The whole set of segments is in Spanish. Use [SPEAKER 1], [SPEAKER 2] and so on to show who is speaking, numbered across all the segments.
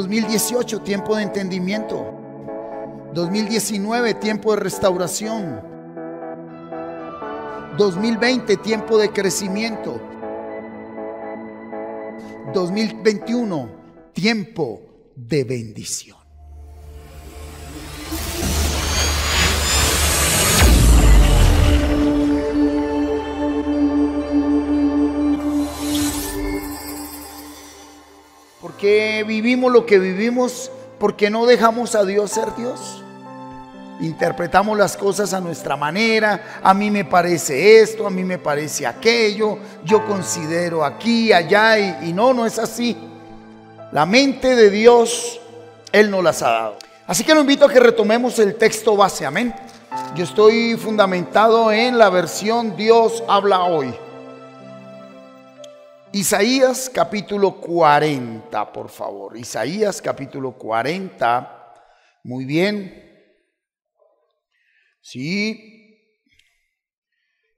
[SPEAKER 1] 2018, tiempo de entendimiento. 2019, tiempo de restauración. 2020, tiempo de crecimiento. 2021, tiempo de bendición. Porque vivimos lo que vivimos porque no dejamos a Dios ser Dios. Interpretamos las cosas a nuestra manera. A mí me parece esto, a mí me parece aquello, yo considero aquí, allá, y no es así. La mente de Dios, Él nos las ha dado. Así que lo invito a que retomemos el texto base, amén. Yo estoy fundamentado en la versión Dios habla hoy. Isaías capítulo 40, por favor. Isaías capítulo 40. Muy bien. Sí.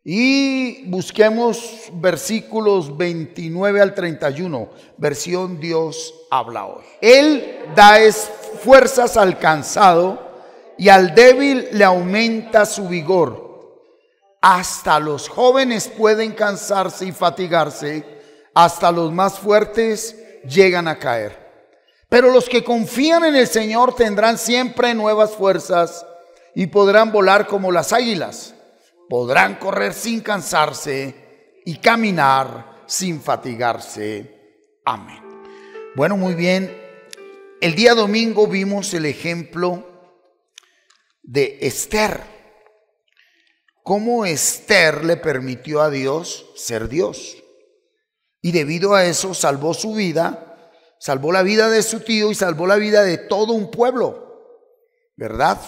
[SPEAKER 1] Y busquemos versículos 29 al 31. Versión Dios habla hoy. Él da fuerzas al cansado y al débil le aumenta su vigor. Hasta los jóvenes pueden cansarse y fatigarse. Hasta los más fuertes llegan a caer. Pero los que confían en el Señor tendrán siempre nuevas fuerzas y podrán volar como las águilas. Podrán correr sin cansarse y caminar sin fatigarse. Amén. Bueno, muy bien. El día domingo vimos el ejemplo de Esther. Cómo Esther le permitió a Dios ser Dios. Y debido a eso salvó su vida, salvó la vida de su tío y salvó la vida de todo un pueblo, ¿verdad?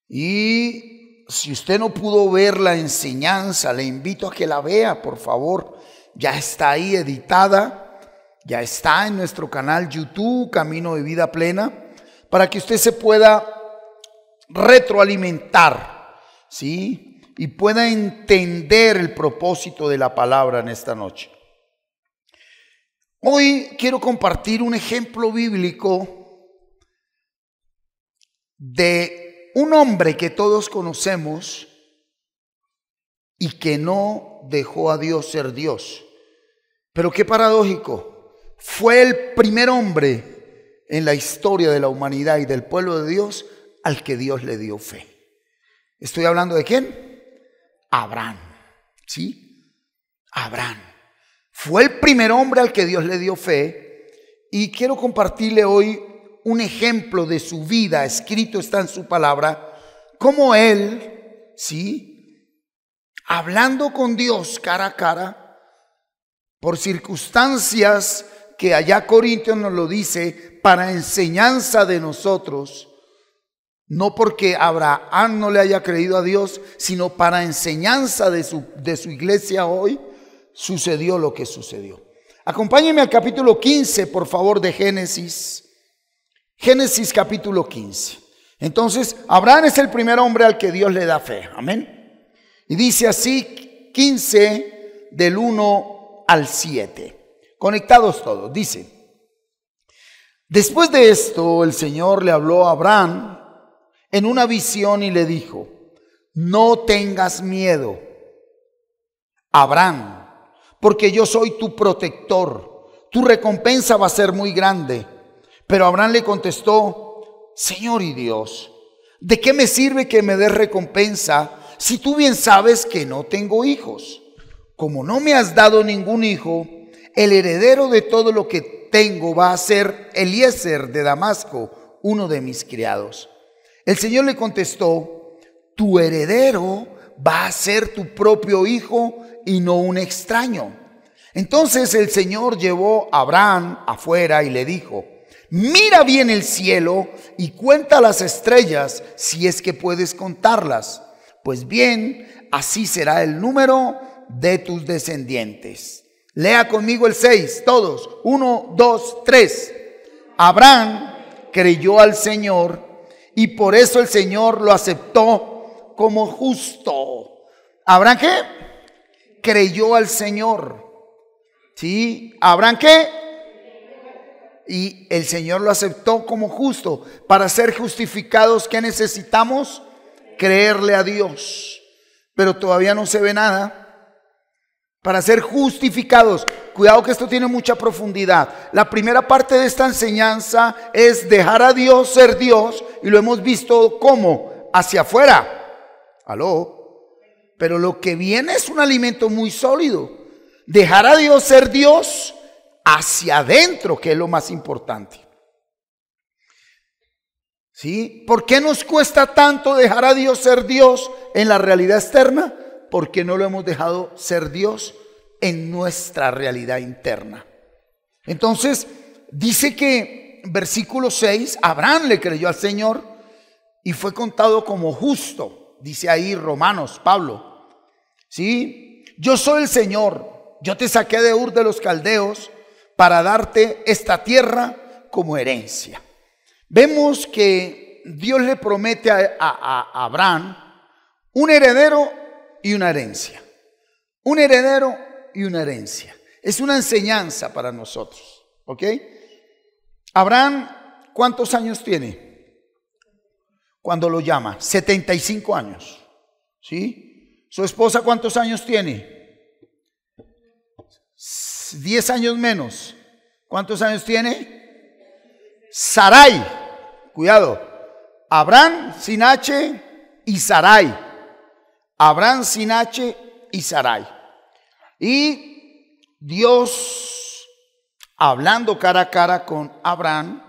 [SPEAKER 1] Y si usted no pudo ver la enseñanza, le invito a que la vea, por favor. Ya está ahí editada, ya está en nuestro canal YouTube, Camino de Vida Plena, para que usted se pueda retroalimentar, ¿sí? Y pueda entender el propósito de la palabra en esta noche. Hoy quiero compartir un ejemplo bíblico de un hombre que todos conocemos y que no dejó a Dios ser Dios. Pero qué paradójico, fue el primer hombre en la historia de la humanidad y del pueblo de Dios al que Dios le dio fe. ¿Estoy hablando de quién? Abraham, ¿sí? Abraham. Fue el primer hombre al que Dios le dio fe y quiero compartirle hoy un ejemplo de su vida, escrito está en su palabra, cómo él, ¿sí? Hablando con Dios cara a cara, por circunstancias que allá Corintios nos lo dice, para enseñanza de nosotros, no porque Abraham no le haya creído a Dios, sino para enseñanza de su iglesia hoy, sucedió lo que sucedió. Acompáñenme al capítulo 15, por favor, de Génesis. Génesis capítulo 15. Entonces, Abraham es el primer hombre al que Dios le da fe. Amén. Y dice así, 15 del 1 al 7. Conectados todos. Dice: después de esto, el Señor le habló a Abraham en una visión y le dijo: no tengas miedo, Abraham, porque yo soy tu protector, tu recompensa va a ser muy grande. Pero Abraham le contestó: Señor y Dios, ¿de qué me sirve que me des recompensa si tú bien sabes que no tengo hijos? Como no me has dado ningún hijo, el heredero de todo lo que tengo va a ser Eliezer de Damasco, uno de mis criados. El Señor le contestó: tu heredero va a ser tu propio hijo y no un extraño. Entonces el Señor llevó a Abraham afuera y le dijo: mira bien el cielo y cuenta las estrellas si es que puedes contarlas. Pues bien, así será el número de tus descendientes. Lea conmigo el 6, todos. 1, 2, 3. Abraham creyó al Señor y por eso el Señor lo aceptó como justo. ¿Abraham qué? Creyó al Señor. ¿Sí? ¿Abraham qué? y el Señor lo aceptó como justo. Para ser justificados, ¿qué necesitamos? Creerle a Dios. Pero todavía no se ve nada. Para ser justificados, cuidado que esto tiene mucha profundidad. La primera parte de esta enseñanza es dejar a Dios ser Dios, y lo hemos visto como hacia afuera. ¿Aló? Pero lo que viene es un alimento muy sólido. Dejar a Dios ser Dios hacia adentro, que es lo más importante. ¿Sí? ¿Por qué nos cuesta tanto dejar a Dios ser Dios en la realidad externa? Porque no lo hemos dejado ser Dios en nuestra realidad interna. Entonces, dice que versículo 6, Abraham le creyó al Señor y fue contado como justo. Dice ahí Romanos, Pablo. ¿Sí? Yo soy el Señor, yo te saqué de Ur de los Caldeos para darte esta tierra como herencia. Vemos que Dios le promete a Abraham un heredero y una herencia. Un heredero y una herencia. Es una enseñanza para nosotros. ¿Ok? Abraham, ¿cuántos años tiene cuando lo llama? 75 años. ¿Sí? ¿Su esposa cuántos años tiene? 10 años menos. ¿Cuántos años tiene? Sarai. Cuidado. Abraham sin H y Sarai. Abraham sin H y Sarai. Y Dios, hablando cara a cara con Abraham,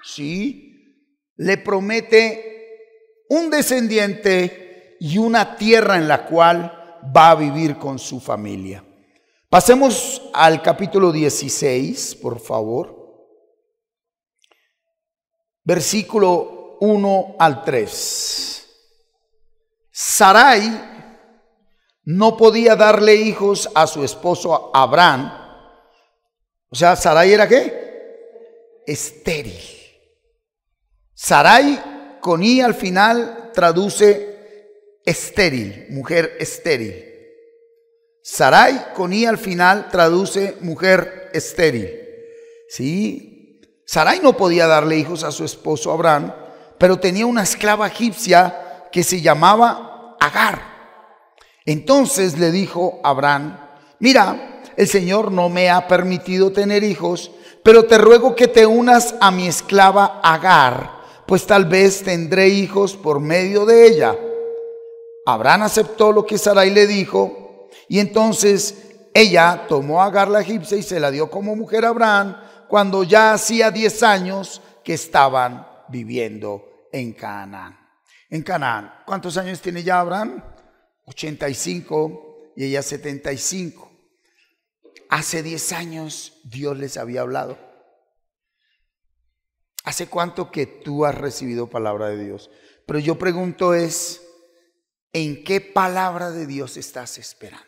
[SPEAKER 1] ¿sí?, le promete un descendiente y una tierra en la cual va a vivir con su familia. Pasemos al capítulo 16, por favor. Versículo 1 al 3. Sarai no podía darle hijos a su esposo Abraham. O sea, Sarai era ¿qué? Estéril. Sarai con I al final traduce estéril, mujer estéril. Sarai con I al final traduce mujer estéril. Sí. Sarai no podía darle hijos a su esposo Abraham, pero tenía una esclava egipcia que se llamaba Agar. Entonces le dijo Abraham: mira, el Señor no me ha permitido tener hijos, pero te ruego que te unas a mi esclava Agar, pues tal vez tendré hijos por medio de ella. Abraham aceptó lo que Sarai le dijo, y entonces ella tomó a Agar la egipcia y se la dio como mujer a Abraham, cuando ya hacía 10 años que estaban viviendo en Canaán. En Canaán, ¿cuántos años tiene ya Abraham? 85 y ella 75. Hace 10 años Dios les había hablado. ¿Hace cuánto que tú has recibido palabra de Dios? Pero yo pregunto es, ¿en qué palabra de Dios estás esperando?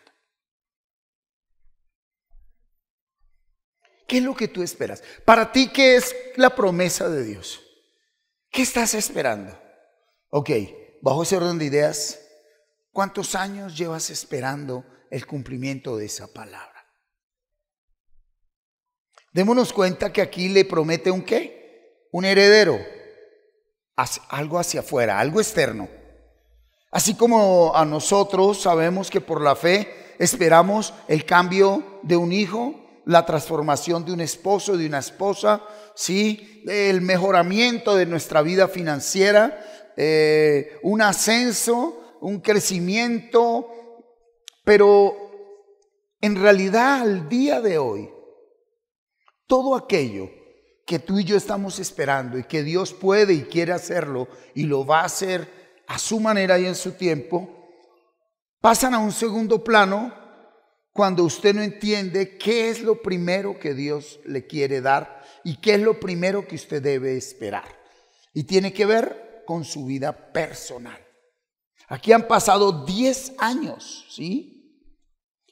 [SPEAKER 1] ¿Qué es lo que tú esperas? Para ti, ¿qué es la promesa de Dios? ¿Qué estás esperando? Ok, bajo ese orden de ideas, ¿cuántos años llevas esperando el cumplimiento de esa palabra? Démonos cuenta que aquí le promete un ¿qué? Un heredero, algo hacia afuera, algo externo. Así como a nosotros sabemos que por la fe esperamos el cambio de un hijo, la transformación de un esposo, de una esposa, ¿sí?, el mejoramiento de nuestra vida financiera, un ascenso, un crecimiento, pero en realidad al día de hoy, todo aquello que tú y yo estamos esperando y que Dios puede y quiere hacerlo y lo va a hacer a su manera y en su tiempo, pasan a un segundo plano cuando usted no entiende qué es lo primero que Dios le quiere dar y qué es lo primero que usted debe esperar. Y tiene que ver con su vida personal. Aquí han pasado 10 años, ¿sí?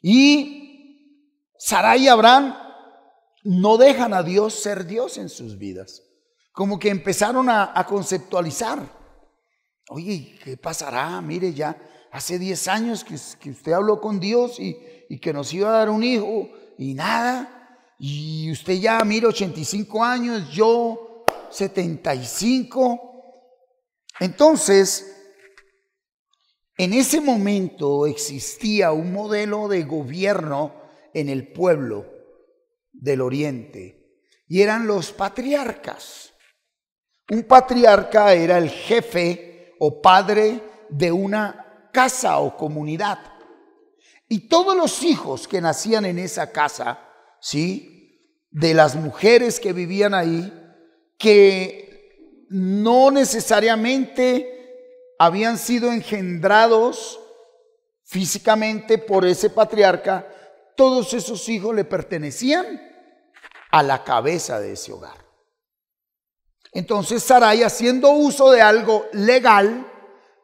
[SPEAKER 1] Y Sarai y Abraham no dejan a Dios ser Dios en sus vidas. Como que empezaron a conceptualizar. Oye, ¿qué pasará? Mire, ya hace 10 años que usted habló con Dios y que nos iba a dar un hijo y nada. Y usted ya, mire, 85 años, yo 75. Entonces, en ese momento existía un modelo de gobierno en el pueblo del Oriente y eran los patriarcas. Un patriarca era el jefe o padre de una casa o comunidad. Y todos los hijos que nacían en esa casa, ¿sí?, de las mujeres que vivían ahí, que no necesariamente habían sido engendrados físicamente por ese patriarca, todos esos hijos le pertenecían a la cabeza de ese hogar. Entonces Sarai, haciendo uso de algo legal,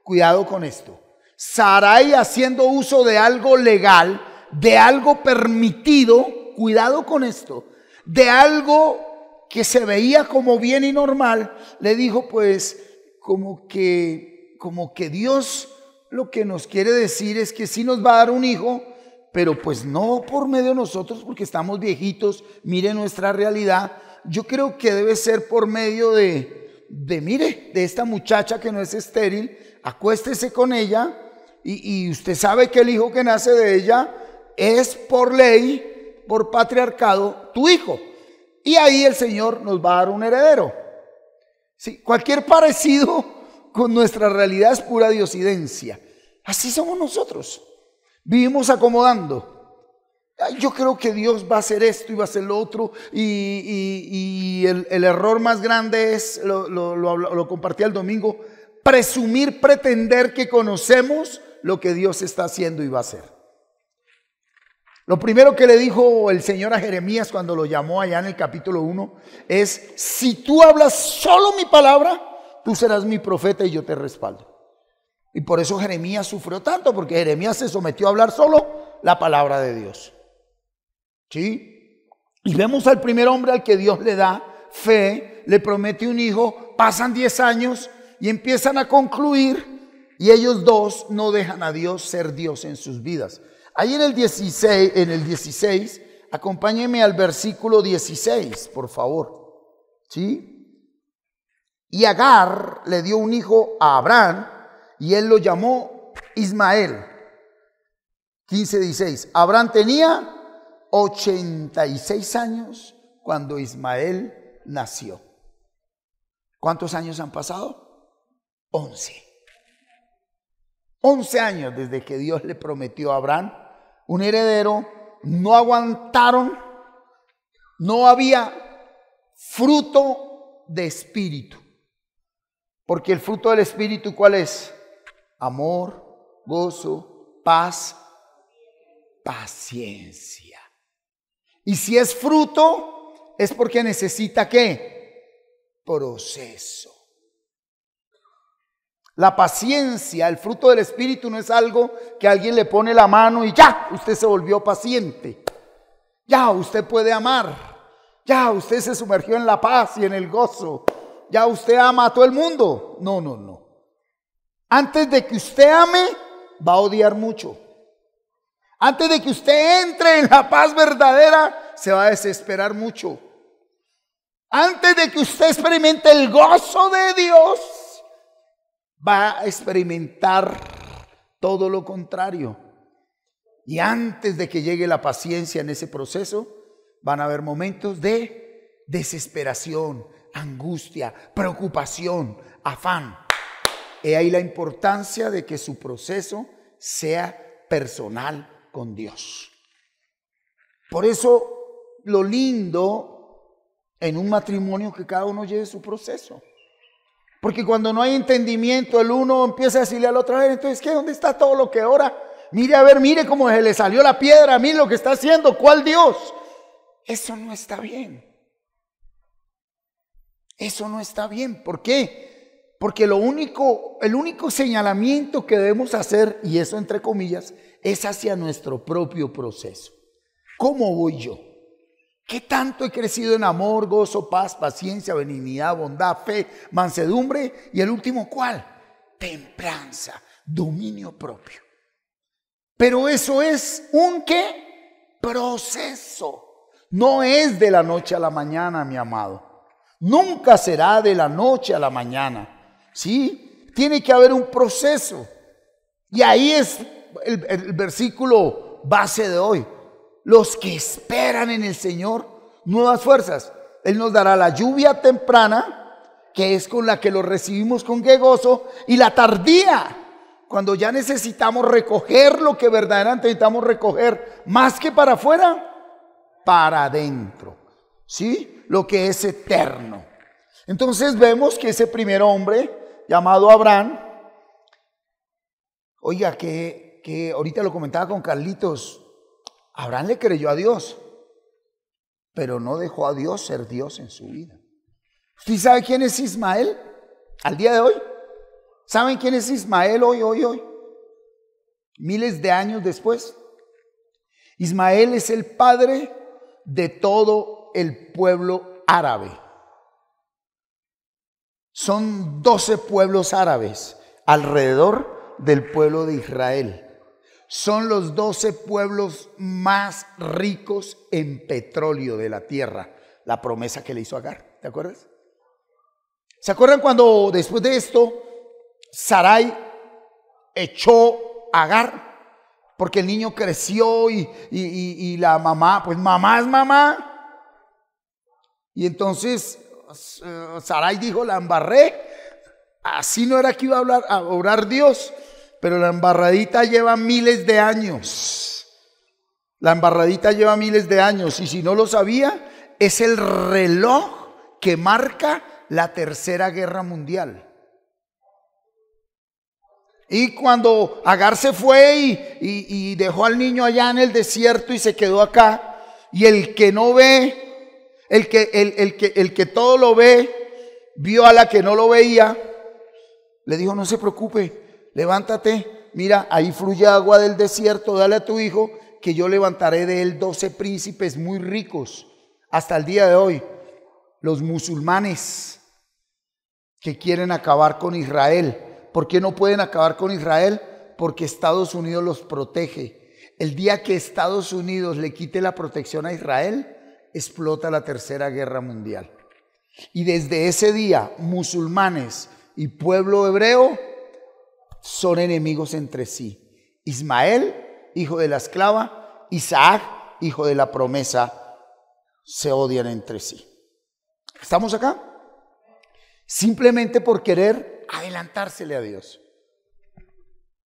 [SPEAKER 1] cuidado con esto, Sarai haciendo uso de algo legal, de algo permitido, cuidado con esto, de algo que se veía como bien y normal, le dijo pues como que Dios lo que nos quiere decir es que sí nos va a dar un hijo, pero pues no por medio de nosotros porque estamos viejitos, mire nuestra realidad. Yo creo que debe ser por medio de esta muchacha que no es estéril, acuéstese con ella y usted sabe que el hijo que nace de ella es por ley, por patriarcado, tu hijo. Y ahí el Señor nos va a dar un heredero. Sí, cualquier parecido con nuestra realidad es pura diosidencia. Así somos nosotros. Vivimos acomodando. Yo creo que Dios va a hacer esto y va a hacer lo otro. Y el error más grande es, lo compartí el domingo, presumir, pretender que conocemos lo que Dios está haciendo y va a hacer. Lo primero que le dijo el Señor a Jeremías cuando lo llamó allá en el capítulo 1 es: si tú hablas solo mi palabra, tú serás mi profeta y yo te respaldo. Y por eso Jeremías sufrió tanto, porque Jeremías se sometió a hablar solo la palabra de Dios. ¿Sí? Y vemos al primer hombre al que Dios le da fe, le promete un hijo, pasan 10 años y empiezan a concluir, y ellos dos no dejan a Dios ser Dios en sus vidas. Ahí en el 16, acompáñenme al versículo 16, por favor. ¿Sí? Y Agar le dio un hijo a Abraham y él lo llamó Ismael. 15:16. Abraham tenía 86 años cuando Ismael nació. ¿Cuántos años han pasado? 11. 11 años desde que Dios le prometió a Abraham un heredero. No aguantaron, no había fruto de espíritu. Porque el fruto del espíritu, ¿cuál es? Amor, gozo, paz, paciencia. Y si es fruto, es porque necesita ¿qué? Proceso. La paciencia, el fruto del espíritu, no es algo que alguien le pone la mano y ya, usted se volvió paciente. Ya, usted puede amar. Ya, usted se sumergió en la paz y en el gozo. Ya, usted ama a todo el mundo. No, no, no. Antes de que usted ame, va a odiar mucho. Antes de que usted entre en la paz verdadera, se va a desesperar mucho. Antes de que usted experimente el gozo de Dios, va a experimentar todo lo contrario. Y antes de que llegue la paciencia en ese proceso, van a haber momentos de desesperación, angustia, preocupación, afán. He ahí la importancia de que su proceso sea personal con Dios. Por eso lo lindo en un matrimonio que cada uno lleve su proceso. Porque cuando no hay entendimiento, el uno empieza a decirle al otro: a ver, entonces, ¿qué? ¿Dónde está todo lo que ora? Mire, a ver, mire cómo se le salió la piedra, mire lo que está haciendo, ¿cuál Dios? Eso no está bien. Eso no está bien. ¿Por qué? Porque el único señalamiento que debemos hacer, y eso entre comillas, es hacia nuestro propio proceso. ¿Cómo voy yo? ¿Qué tanto he crecido en amor, gozo, paz, paciencia, benignidad, bondad, fe, mansedumbre? Y el último, ¿cuál? Templanza, dominio propio. Pero eso es un ¿qué? Proceso. No es de la noche a la mañana, mi amado. Nunca será de la noche a la mañana. ¿Sí? Tiene que haber un proceso. Y ahí es el versículo base de hoy. Los que esperan en el Señor, nuevas fuerzas. Él nos dará la lluvia temprana, que es con la que lo recibimos con qué gozo, y la tardía, cuando ya necesitamos recoger lo que verdaderamente necesitamos recoger, más que para afuera, para adentro, ¿sí? Lo que es eterno. Entonces vemos que ese primer hombre llamado Abraham, oiga, que ahorita lo comentaba con Carlitos, Abraham le creyó a Dios, pero no dejó a Dios ser Dios en su vida. ¿Usted sabe quién es Ismael al día de hoy? ¿Saben quién es Ismael hoy? Miles de años después. Ismael es el padre de todo el pueblo árabe. Son 12 pueblos árabes alrededor del pueblo de Israel. Son los 12 pueblos más ricos en petróleo de la tierra. La promesa que le hizo Agar, ¿te acuerdas? ¿Se acuerdan cuando después de esto Sarai echó a Agar? Porque el niño creció y la mamá, pues mamá es mamá. Y entonces Sarai dijo, la embarré. Así no era que iba a orar Dios, pero la embarradita lleva miles de años. La embarradita lleva miles de años. Y si no lo sabía, es el reloj que marca la Tercera Guerra Mundial. Y cuando Agar se fue y dejó al niño allá en el desierto y se quedó acá, y el que no ve, el que todo lo ve, vio a la que no lo veía, le dijo, no se preocupe, levántate, mira, ahí fluye agua del desierto, dale a tu hijo, que yo levantaré de él 12 príncipes muy ricos. Hasta el día de hoy, los musulmanes que quieren acabar con Israel. ¿Por qué no pueden acabar con Israel? Porque Estados Unidos los protege. El día que Estados Unidos le quite la protección a Israel, explota la Tercera Guerra Mundial. Y desde ese día, musulmanes y pueblo hebreo son enemigos entre sí. Ismael, hijo de la esclava, Isaac, hijo de la promesa, se odian entre sí. ¿Estamos acá? Simplemente por querer adelantársele a Dios.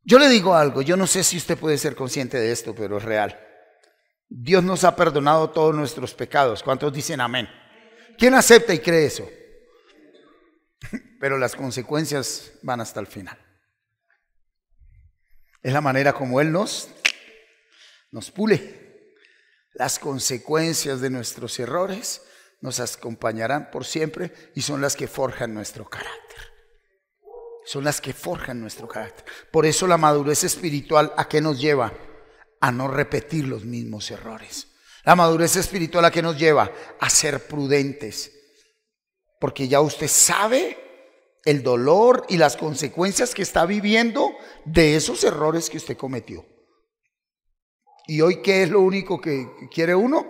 [SPEAKER 1] Yo le digo algo, yo no sé si usted puede ser consciente de esto, pero es real. Dios nos ha perdonado todos nuestros pecados. ¿Cuántos dicen amén? ¿Quién acepta y cree eso? Pero las consecuencias van hasta el final. Es la manera como Él nos pule. Las consecuencias de nuestros errores nos acompañarán por siempre y son las que forjan nuestro carácter. Son las que forjan nuestro carácter. Por eso la madurez espiritual, ¿a qué nos lleva? A no repetir los mismos errores. La madurez espiritual, ¿a qué nos lleva? A ser prudentes. Porque ya usted sabe el dolor y las consecuencias que está viviendo de esos errores que usted cometió. Y hoy, ¿qué es lo único que quiere uno?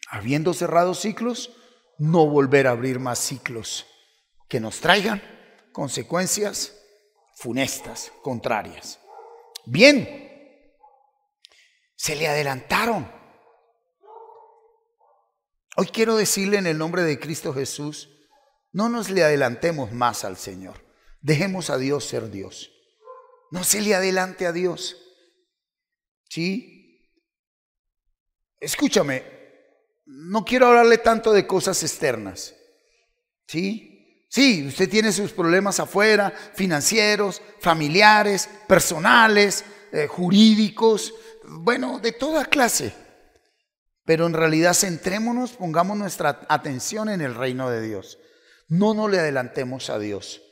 [SPEAKER 1] Habiendo cerrado ciclos, no volver a abrir más ciclos que nos traigan consecuencias funestas, contrarias. Bien, se le adelantaron. Hoy quiero decirle en el nombre de Cristo Jesús, no nos le adelantemos más al Señor. Dejemos a Dios ser Dios. No se le adelante a Dios. ¿Sí? Escúchame, no quiero hablarle tanto de cosas externas. ¿Sí? Sí, usted tiene sus problemas afuera, financieros, familiares, personales, jurídicos, bueno, de toda clase. Pero en realidad centrémonos, pongamos nuestra atención en el reino de Dios. No nos le adelantemos a Dios.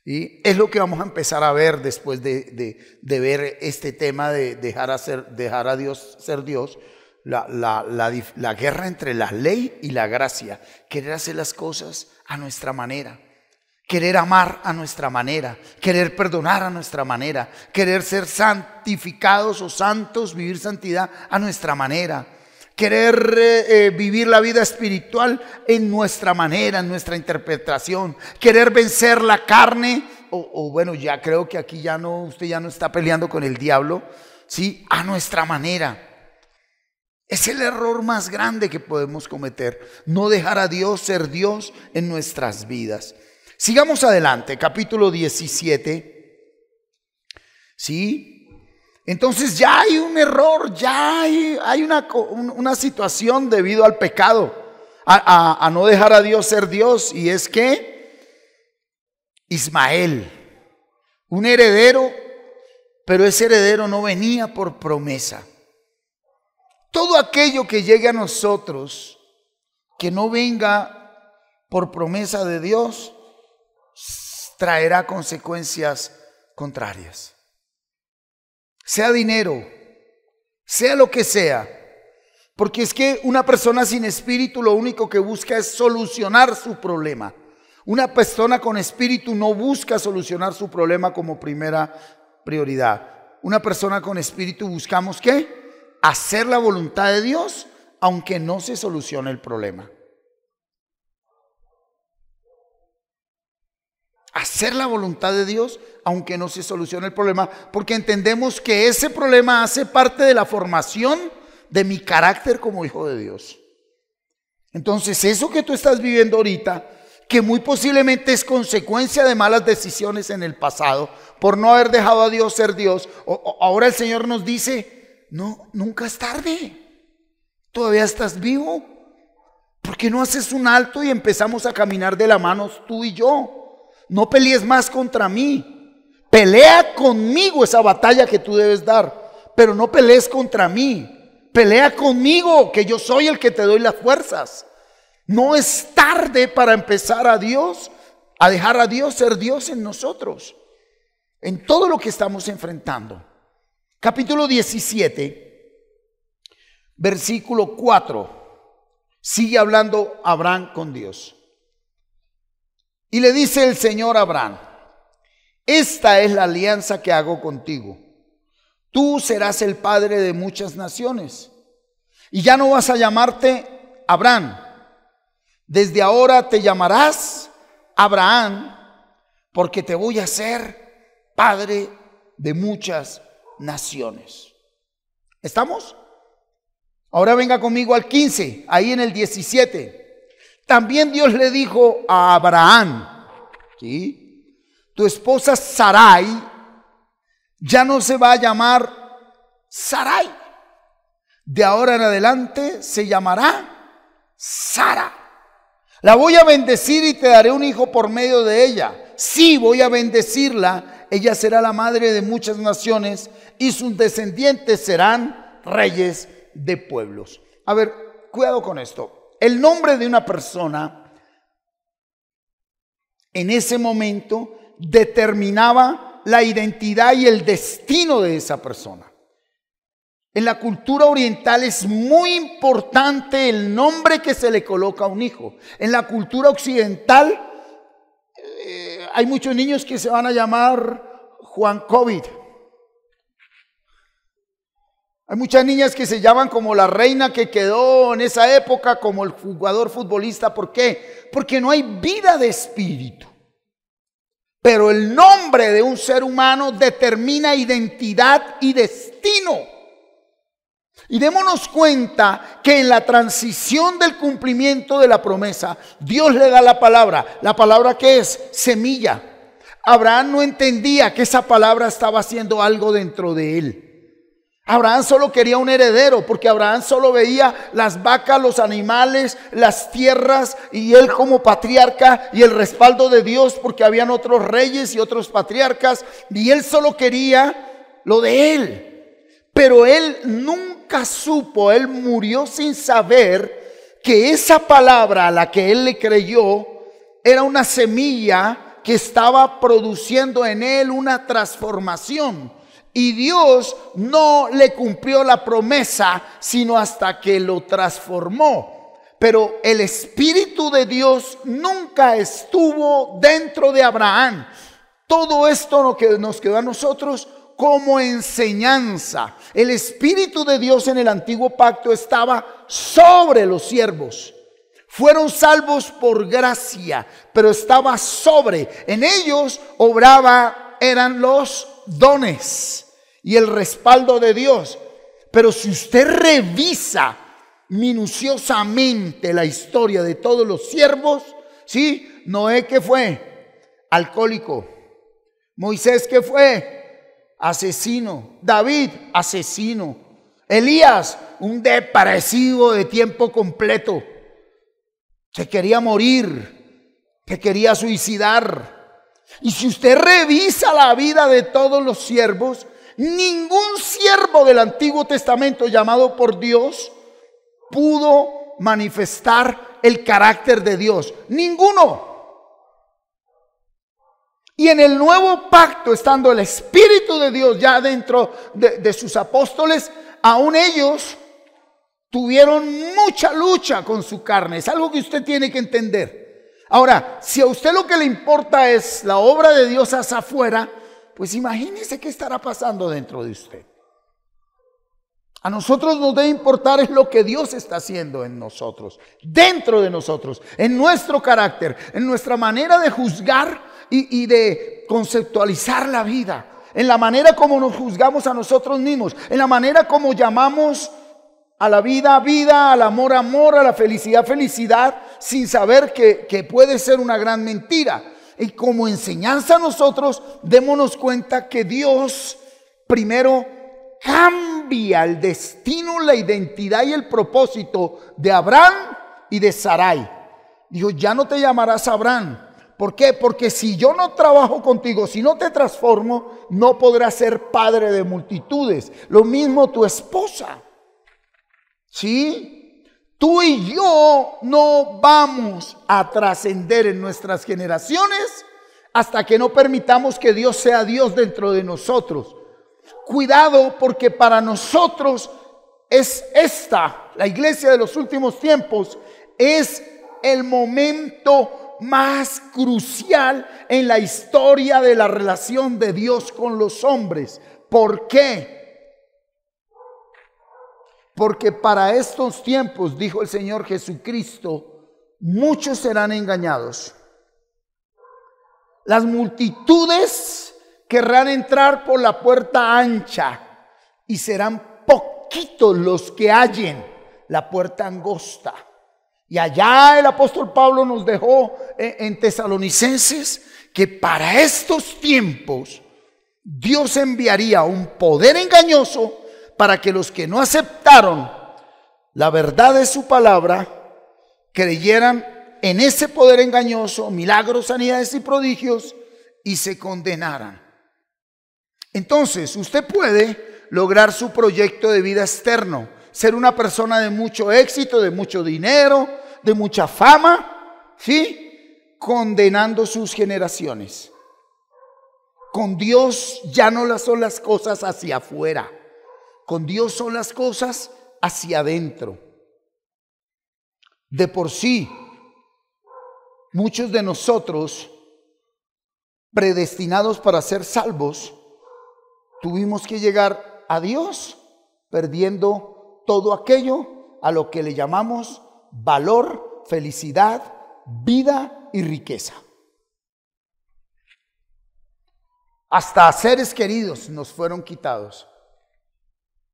[SPEAKER 1] ¿Sí? Es lo que vamos a empezar a ver después de ver este tema de dejar a Dios ser Dios. La guerra entre la ley y la gracia. Querer hacer las cosas a nuestra manera. Querer amar a nuestra manera. Querer perdonar a nuestra manera. Querer ser santificados o santos, vivir santidad a nuestra manera. querer vivir la vida espiritual en nuestra manera, en nuestra interpretación, querer vencer la carne, o bueno, ya creo que aquí ya no, usted ya no está peleando con el diablo, ¿sí? A nuestra manera. Es el error más grande que podemos cometer, no dejar a Dios ser Dios en nuestras vidas. Sigamos adelante, capítulo 17, ¿sí? Entonces ya hay un error, ya hay una situación debido al pecado, a no dejar a Dios ser Dios, y es que Ismael, un heredero, pero ese heredero no venía por promesa. Todo aquello que llegue a nosotros, que no venga por promesa de Dios, traerá consecuencias contrarias. Sea dinero, sea lo que sea, porque es que una persona sin espíritu lo único que busca es solucionar su problema. Una persona con espíritu no busca solucionar su problema como primera prioridad. Una persona con espíritu buscamos ¿qué? Hacer la voluntad de Dios, aunque no se solucione el problema. Hacer la voluntad de Dios, aunque no se solucione el problema, porque entendemos que ese problema hace parte de la formación de mi carácter como hijo de Dios. Entonces, eso que tú estás viviendo ahorita, que muy posiblemente es consecuencia de malas decisiones en el pasado, por no haber dejado a Dios ser Dios, ahora el Señor nos dice, no, nunca es tarde, todavía estás vivo. ¿Por qué no haces un alto y empezamos a caminar de la mano tú y yo? No pelees más contra mí. Pelea conmigo esa batalla que tú debes dar, pero no pelees contra mí. Pelea conmigo, que yo soy el que te doy las fuerzas. No es tarde para empezar a dejar a Dios ser Dios en nosotros, en todo lo que estamos enfrentando. Capítulo 17, versículo 4. Sigue hablando Abraham con Dios. Y le dice el Señor a Abraham: esta es la alianza que hago contigo. Tú serás el padre de muchas naciones. Y ya no vas a llamarte Abraham. Desde ahora te llamarás Abraham, porque te voy a hacer padre de muchas naciones. ¿Estamos? Ahora venga conmigo al 15, ahí en el 17. También Dios le dijo a Abraham, ¿sí? Tu esposa Sarai ya no se va a llamar Sarai. De ahora en adelante se llamará Sara. La voy a bendecir y te daré un hijo por medio de ella. Sí, voy a bendecirla. Ella será la madre de muchas naciones y sus descendientes serán reyes de pueblos. A ver, cuidado con esto. El nombre de una persona en ese momento determinaba la identidad y el destino de esa persona. En la cultura oriental es muy importante el nombre que se le coloca a un hijo. En la cultura occidental hay muchos niños que se van a llamar Juan COVID. Hay muchas niñas que se llaman como la reina que quedó en esa época, como el jugador futbolista. ¿Por qué? Porque no hay vida de espíritu. Pero el nombre de un ser humano determina identidad y destino. Y démonos cuenta que en la transición del cumplimiento de la promesa, Dios le da la palabra. ¿La palabra qué es? Semilla. Abraham no entendía que esa palabra estaba haciendo algo dentro de él. Abraham solo quería un heredero, porque Abraham solo veía las vacas, los animales, las tierras, y él como patriarca y el respaldo de Dios, porque habían otros reyes y otros patriarcas, y él solo quería lo de él. Pero él nunca supo, él murió sin saber que esa palabra a la que él le creyó era una semilla que estaba produciendo en él una transformación. Y Dios no le cumplió la promesa, sino hasta que lo transformó. Pero el Espíritu de Dios nunca estuvo dentro de Abraham. Todo esto lo que nos quedó a nosotros, como enseñanza. El Espíritu de Dios en el antiguo pacto estaba sobre los siervos. Fueron salvos por gracia, pero estaba sobre. En ellos eran los dones y el respaldo de Dios. Pero si usted revisa minuciosamente la historia de todos los siervos, ¿sí? Noé, ¿qué fue? Alcohólico. Moisés, ¿qué fue? Asesino. David, asesino. Elías, un depresivo de tiempo completo. Se quería morir, se quería suicidar. Y si usted revisa la vida de todos los siervos, ningún siervo del Antiguo Testamento llamado por Dios pudo manifestar el carácter de Dios. Ninguno. Y en el nuevo pacto, estando el Espíritu de Dios ya dentro de sus apóstoles, aún ellos tuvieron mucha lucha con su carne. Es algo que usted tiene que entender. Ahora, si a usted lo que le importa es la obra de Dios hacia afuera, pues imagínese qué estará pasando dentro de usted. A nosotros nos debe importar es lo que Dios está haciendo en nosotros, dentro de nosotros, en nuestro carácter, en nuestra manera de juzgar y de conceptualizar la vida, en la manera como nos juzgamos a nosotros mismos, en la manera como llamamos a la vida, vida, al amor, amor, a la felicidad, felicidad, sin saber que puede ser una gran mentira. Y como enseñanza a nosotros, démonos cuenta que Dios primero cambia el destino, la identidad y el propósito de Abraham y de Sarai. Dijo, ya no te llamarás Abraham. ¿Por qué? Porque si yo no trabajo contigo, si no te transformo, no podrás ser padre de multitudes. Lo mismo tu esposa. ¿Sí? Tú y yo no vamos a trascender en nuestras generaciones hasta que no permitamos que Dios sea Dios dentro de nosotros. Cuidado, porque para nosotros es la iglesia de los últimos tiempos, es el momento más crucial en la historia de la relación de Dios con los hombres. ¿Por qué? Porque para estos tiempos, dijo el Señor Jesucristo, muchos serán engañados. Las multitudes querrán entrar por la puerta ancha y serán poquitos los que hallen la puerta angosta. Y allá el apóstol Pablo nos dejó en Tesalonicenses que para estos tiempos Dios enviaría un poder engañoso para que los que no aceptaron la verdad de su palabra creyeran en ese poder engañoso, milagros, sanidades y prodigios, y se condenaran. Entonces, usted puede lograr su proyecto de vida externo, ser una persona de mucho éxito, de mucho dinero, de mucha fama, ¿sí? Condenando sus generaciones. Con Dios ya no son las cosas hacia afuera. Con Dios son las cosas hacia adentro. De por sí, muchos de nosotros, predestinados para ser salvos, tuvimos que llegar a Dios perdiendo todo aquello a lo que le llamamos valor, felicidad, vida y riqueza. Hasta seres queridos nos fueron quitados.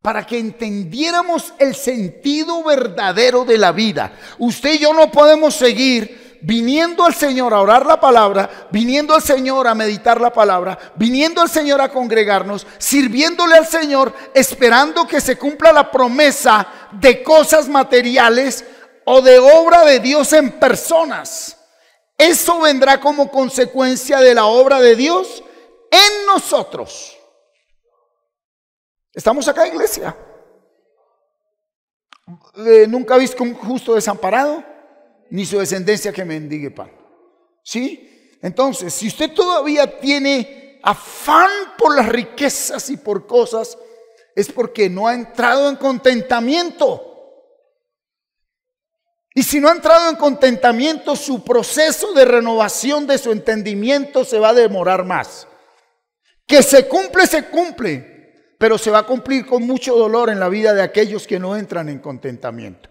[SPEAKER 1] Para que entendiéramos el sentido verdadero de la vida. Usted y yo no podemos seguir viniendo al Señor a orar la palabra, viniendo al Señor a meditar la palabra, viniendo al Señor a congregarnos, sirviéndole al Señor, esperando que se cumpla la promesa de cosas materiales o de obra de Dios en personas. Eso vendrá como consecuencia de la obra de Dios en nosotros. ¿Estamos acá, iglesia? ¿Nunca visto un justo desamparado? Ni su descendencia que mendigue pan. ¿Sí? Entonces, si usted todavía tiene afán por las riquezas y por cosas, es porque no ha entrado en contentamiento. Y si no ha entrado en contentamiento, su proceso de renovación de su entendimiento se va a demorar más. Que se cumple, pero se va a cumplir con mucho dolor en la vida de aquellos que no entran en contentamiento.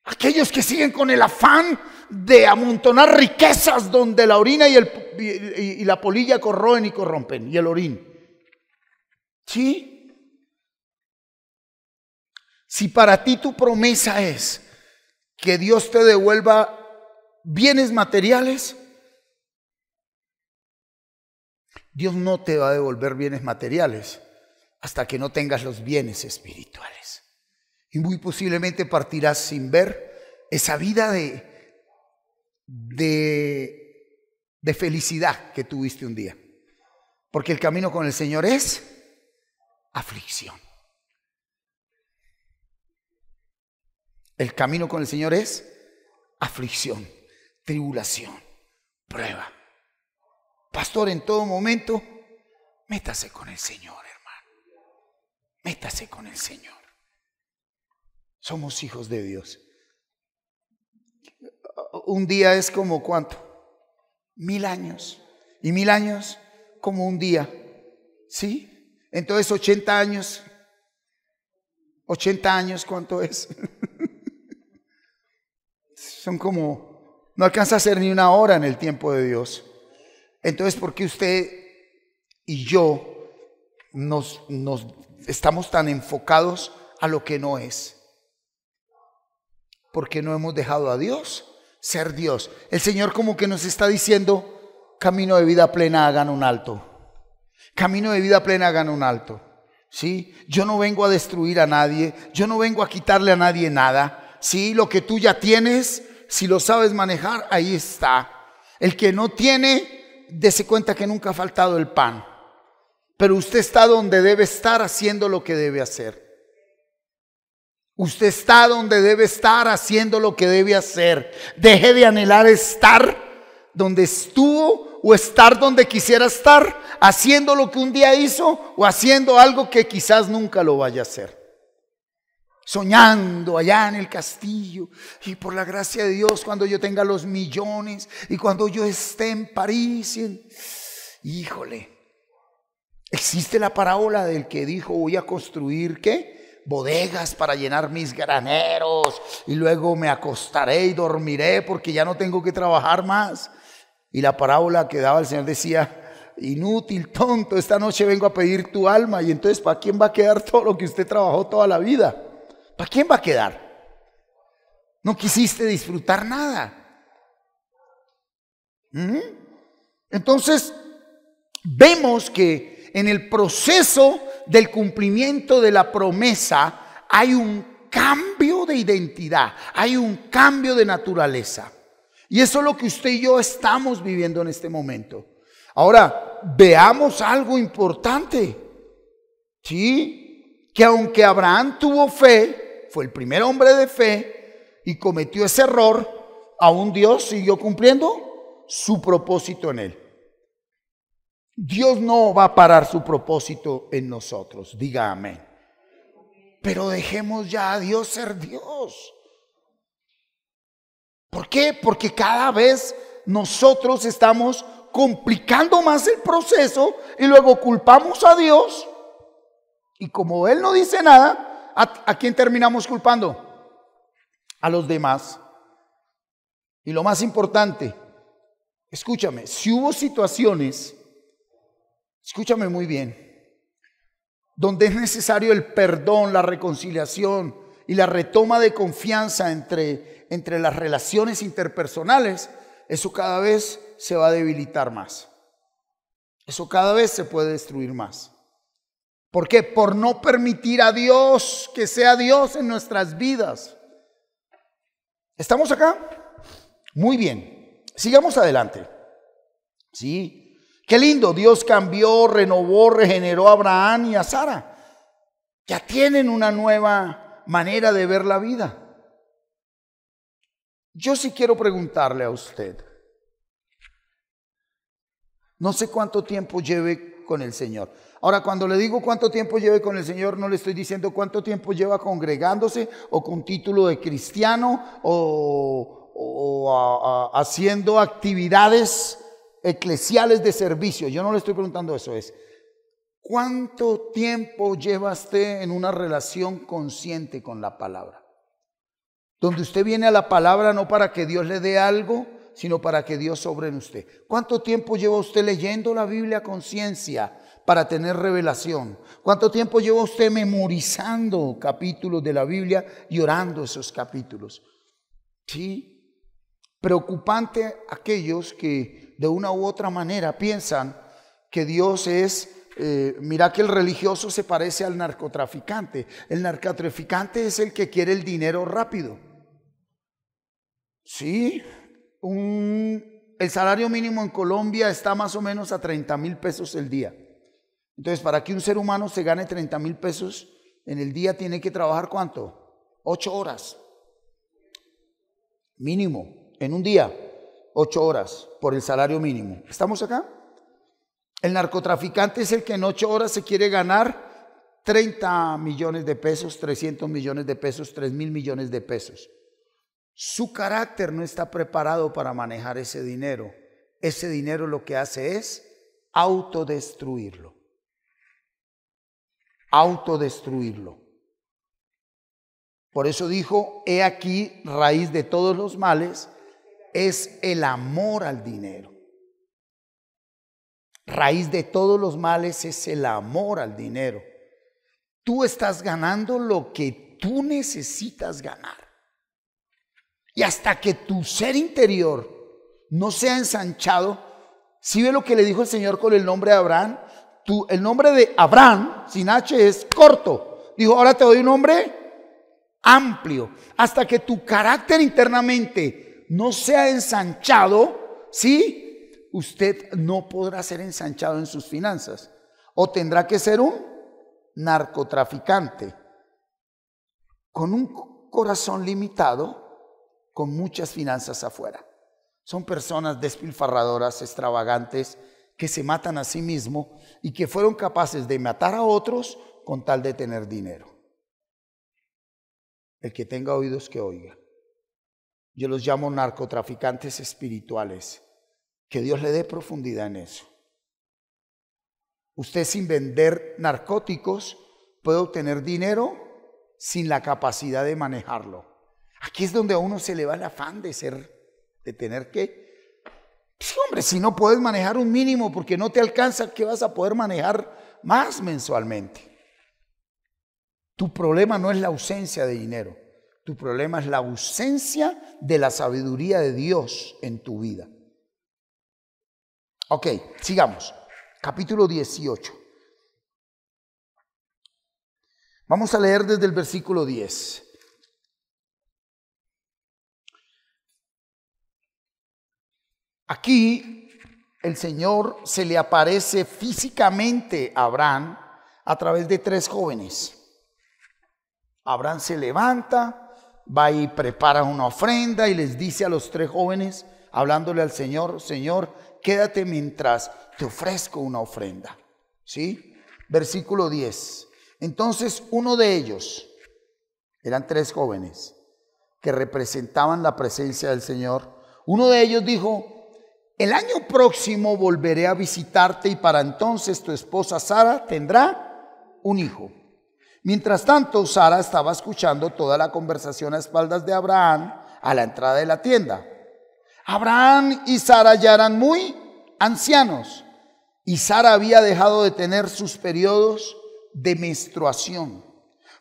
[SPEAKER 1] Aquellos que siguen con el afán de amontonar riquezas donde la orina y la polilla corroen y corrompen, y el orín. ¿Sí? Si para ti tu promesa es que Dios te devuelva bienes materiales, Dios no te va a devolver bienes materiales hasta que no tengas los bienes espirituales. Y muy posiblemente partirás sin ver esa vida de felicidad que tuviste un día. Porque el camino con el Señor es aflicción. El camino con el Señor es aflicción, tribulación, prueba. Pastor, en todo momento, métase con el Señor, hermano. Métase con el Señor. Somos hijos de Dios. Un día es como ¿cuánto? 1000 años. Y 1000 años como un día. ¿Sí? Entonces 80 años. 80 años, ¿cuánto es? Son como, no alcanza a ser ni una hora en el tiempo de Dios. Entonces, ¿por qué usted y yo nos estamos tan enfocados a lo que no es? Porque no hemos dejado a Dios ser Dios. El Señor como que nos está diciendo, camino de vida plena, hagan un alto. Camino de vida plena, hagan un alto. ¿Sí? Yo no vengo a destruir a nadie, yo no vengo a quitarle a nadie nada. ¿Sí? Lo que tú ya tienes, si lo sabes manejar, ahí está. El que no tiene, dése cuenta que nunca ha faltado el pan. Pero usted está donde debe estar haciendo lo que debe hacer. Usted está donde debe estar haciendo lo que debe hacer. Deje de anhelar estar donde estuvo o estar donde quisiera estar, haciendo lo que un día hizo o haciendo algo que quizás nunca lo vaya a hacer. Soñando allá en el castillo y por la gracia de Dios cuando yo tenga los millones y cuando yo esté en París. Híjole, existe la parábola del que dijo voy a construir ¿qué? Bodegas para llenar mis graneros y luego me acostaré y dormiré porque ya no tengo que trabajar más. Y la parábola que daba el Señor decía, inútil, tonto, esta noche vengo a pedir tu alma. Y entonces, ¿para quién va a quedar todo lo que usted trabajó toda la vida? ¿Para quién va a quedar? No quisiste disfrutar nada. Entonces, vemos que en el proceso del cumplimiento de la promesa hay un cambio de identidad, hay un cambio de naturaleza. Y eso es lo que usted y yo estamos viviendo en este momento. Ahora, veamos algo importante. Sí, que aunque Abraham tuvo fe, fue el primer hombre de fe y cometió ese error, aún Dios siguió cumpliendo su propósito en él. Dios no va a parar su propósito en nosotros, diga amén. Pero dejemos ya a Dios ser Dios. ¿Por qué? Porque cada vez nosotros estamos complicando más el proceso y luego culpamos a Dios. Y como Él no dice nada, ¿a quién terminamos culpando? A los demás. Y lo más importante, escúchame, si hubo situaciones, escúchame muy bien, donde es necesario el perdón, la reconciliación y la retoma de confianza entre las relaciones interpersonales, eso cada vez se va a debilitar más. Eso cada vez se puede destruir más. ¿Por qué? Por no permitir a Dios que sea Dios en nuestras vidas. ¿Estamos acá? Muy bien. Sigamos adelante. Sí. Qué lindo. Dios cambió, renovó, regeneró a Abraham y a Sara. Ya tienen una nueva manera de ver la vida. Yo sí quiero preguntarle a usted. No sé cuánto tiempo lleve con el Señor. Ahora, cuando le digo cuánto tiempo lleve con el Señor, no le estoy diciendo cuánto tiempo lleva congregándose o con título de cristiano o haciendo actividades eclesiales de servicio. Yo no le estoy preguntando eso. Es ¿Cuánto tiempo lleva usted en una relación consciente con la palabra? Donde usted viene a la palabra no para que Dios le dé algo, sino para que Dios obre en usted. ¿Cuánto tiempo lleva usted leyendo la Biblia a conciencia para tener revelación? ¿Cuánto tiempo lleva usted memorizando capítulos de la Biblia y orando esos capítulos? Sí, preocupante aquellos que de una u otra manera piensan que Dios es, mira que el religioso se parece al narcotraficante. El narcotraficante es el que quiere el dinero rápido. Sí, el salario mínimo en Colombia está más o menos a 30,000 pesos el día. Entonces, para que un ser humano se gane 30,000 pesos en el día, tiene que trabajar ¿cuánto? 8 horas. Mínimo, en un día, 8 horas por el salario mínimo. ¿Estamos acá? El narcotraficante es el que en 8 horas se quiere ganar 30 millones de pesos, 300 millones de pesos, 3,000 millones de pesos. Su carácter no está preparado para manejar ese dinero. Ese dinero lo que hace es autodestruirlo. Autodestruirlo. Por eso dijo, he aquí, raíz de todos los males es el amor al dinero. Raíz de todos los males es el amor al dinero. Tú estás ganando lo que tú necesitas ganar. Y hasta que tu ser interior no sea ensanchado, ¿sí ve lo que le dijo el Señor con el nombre de Abraham? El nombre de Abraham, sin H, es corto. Dijo, ahora te doy un nombre amplio. Hasta que tu carácter internamente no sea ensanchado, ¿sí? Usted no podrá ser ensanchado en sus finanzas. O tendrá que ser un narcotraficante con un corazón limitado, con muchas finanzas afuera. Son personas despilfarradoras, extravagantes, que se matan a sí mismos y que fueron capaces de matar a otros con tal de tener dinero. El que tenga oídos que oiga. Yo los llamo narcotraficantes espirituales. Que Dios le dé profundidad en eso. Usted sin vender narcóticos puede obtener dinero sin la capacidad de manejarlo. Aquí es donde a uno se le va el afán de tener que, sí, hombre, si no puedes manejar un mínimo porque no te alcanza, ¿qué vas a poder manejar más mensualmente? Tu problema no es la ausencia de dinero, tu problema es la ausencia de la sabiduría de Dios en tu vida. Ok, sigamos. Capítulo 18. Vamos a leer desde el versículo 10. Aquí el Señor se le aparece físicamente a Abraham a través de 3 jóvenes. Abraham se levanta, va y prepara una ofrenda y les dice a los 3 jóvenes, hablándole al Señor, Señor, quédate mientras te ofrezco una ofrenda. ¿Sí? Versículo 10. Entonces uno de ellos, eran 3 jóvenes que representaban la presencia del Señor, uno de ellos dijo, el año próximo volveré a visitarte y para entonces tu esposa Sara tendrá un hijo. Mientras tanto, Sara estaba escuchando toda la conversación a espaldas de Abraham a la entrada de la tienda. Abraham y Sara ya eran muy ancianos y Sara había dejado de tener sus periodos de menstruación.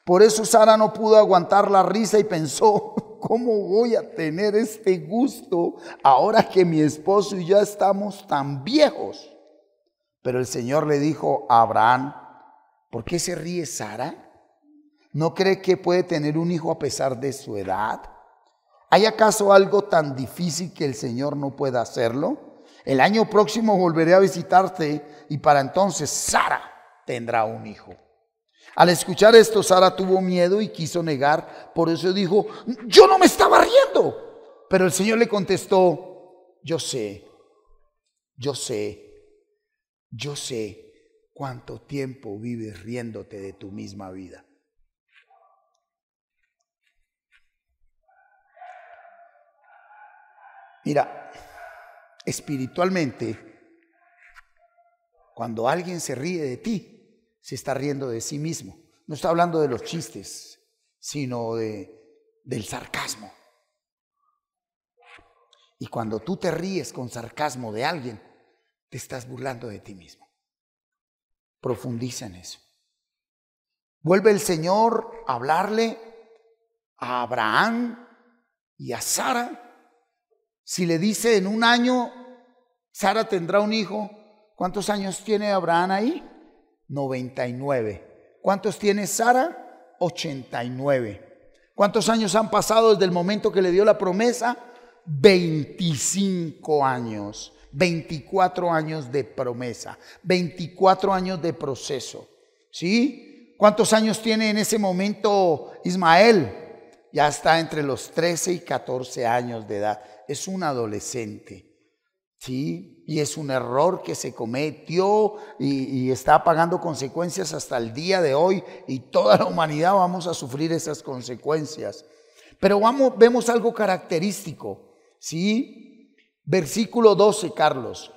[SPEAKER 1] Por eso Sara no pudo aguantar la risa y pensó, ¿cómo voy a tener este gusto ahora que mi esposo y yo estamos tan viejos? Pero el Señor le dijo a Abraham, ¿por qué se ríe Sara? ¿No cree que puede tener un hijo a pesar de su edad? ¿Hay acaso algo tan difícil que el Señor no pueda hacerlo? El año próximo volveré a visitarte y para entonces Sara tendrá un hijo. Al escuchar esto, Sara tuvo miedo y quiso negar. Por eso dijo, yo no me estaba riendo. Pero el Señor le contestó, yo sé cuánto tiempo vives riéndote de tu misma vida. Mira, espiritualmente, cuando alguien se ríe de ti, se está riendo de sí mismo. No está hablando de los chistes, sino del sarcasmo. Y cuando tú te ríes con sarcasmo de alguien, te estás burlando de ti mismo. Profundiza en eso. Vuelve el Señor a hablarle a Abraham y a Sara. Si le dice en un año, Sara tendrá un hijo. ¿Cuántos años tiene Abraham ahí? 99. ¿Cuántos tiene Sara? 89. ¿Cuántos años han pasado desde el momento que le dio la promesa? 25 años. 24 años de promesa. 24 años de proceso. ¿Sí? ¿Cuántos años tiene en ese momento Ismael? Ya está entre los 13 y 14 años de edad. Es un adolescente. ¿Sí? Y es un error que se cometió y está pagando consecuencias hasta el día de hoy, y toda la humanidad vamos a sufrir esas consecuencias. Pero vemos algo característico, ¿sí? Versículo 12, Carlos.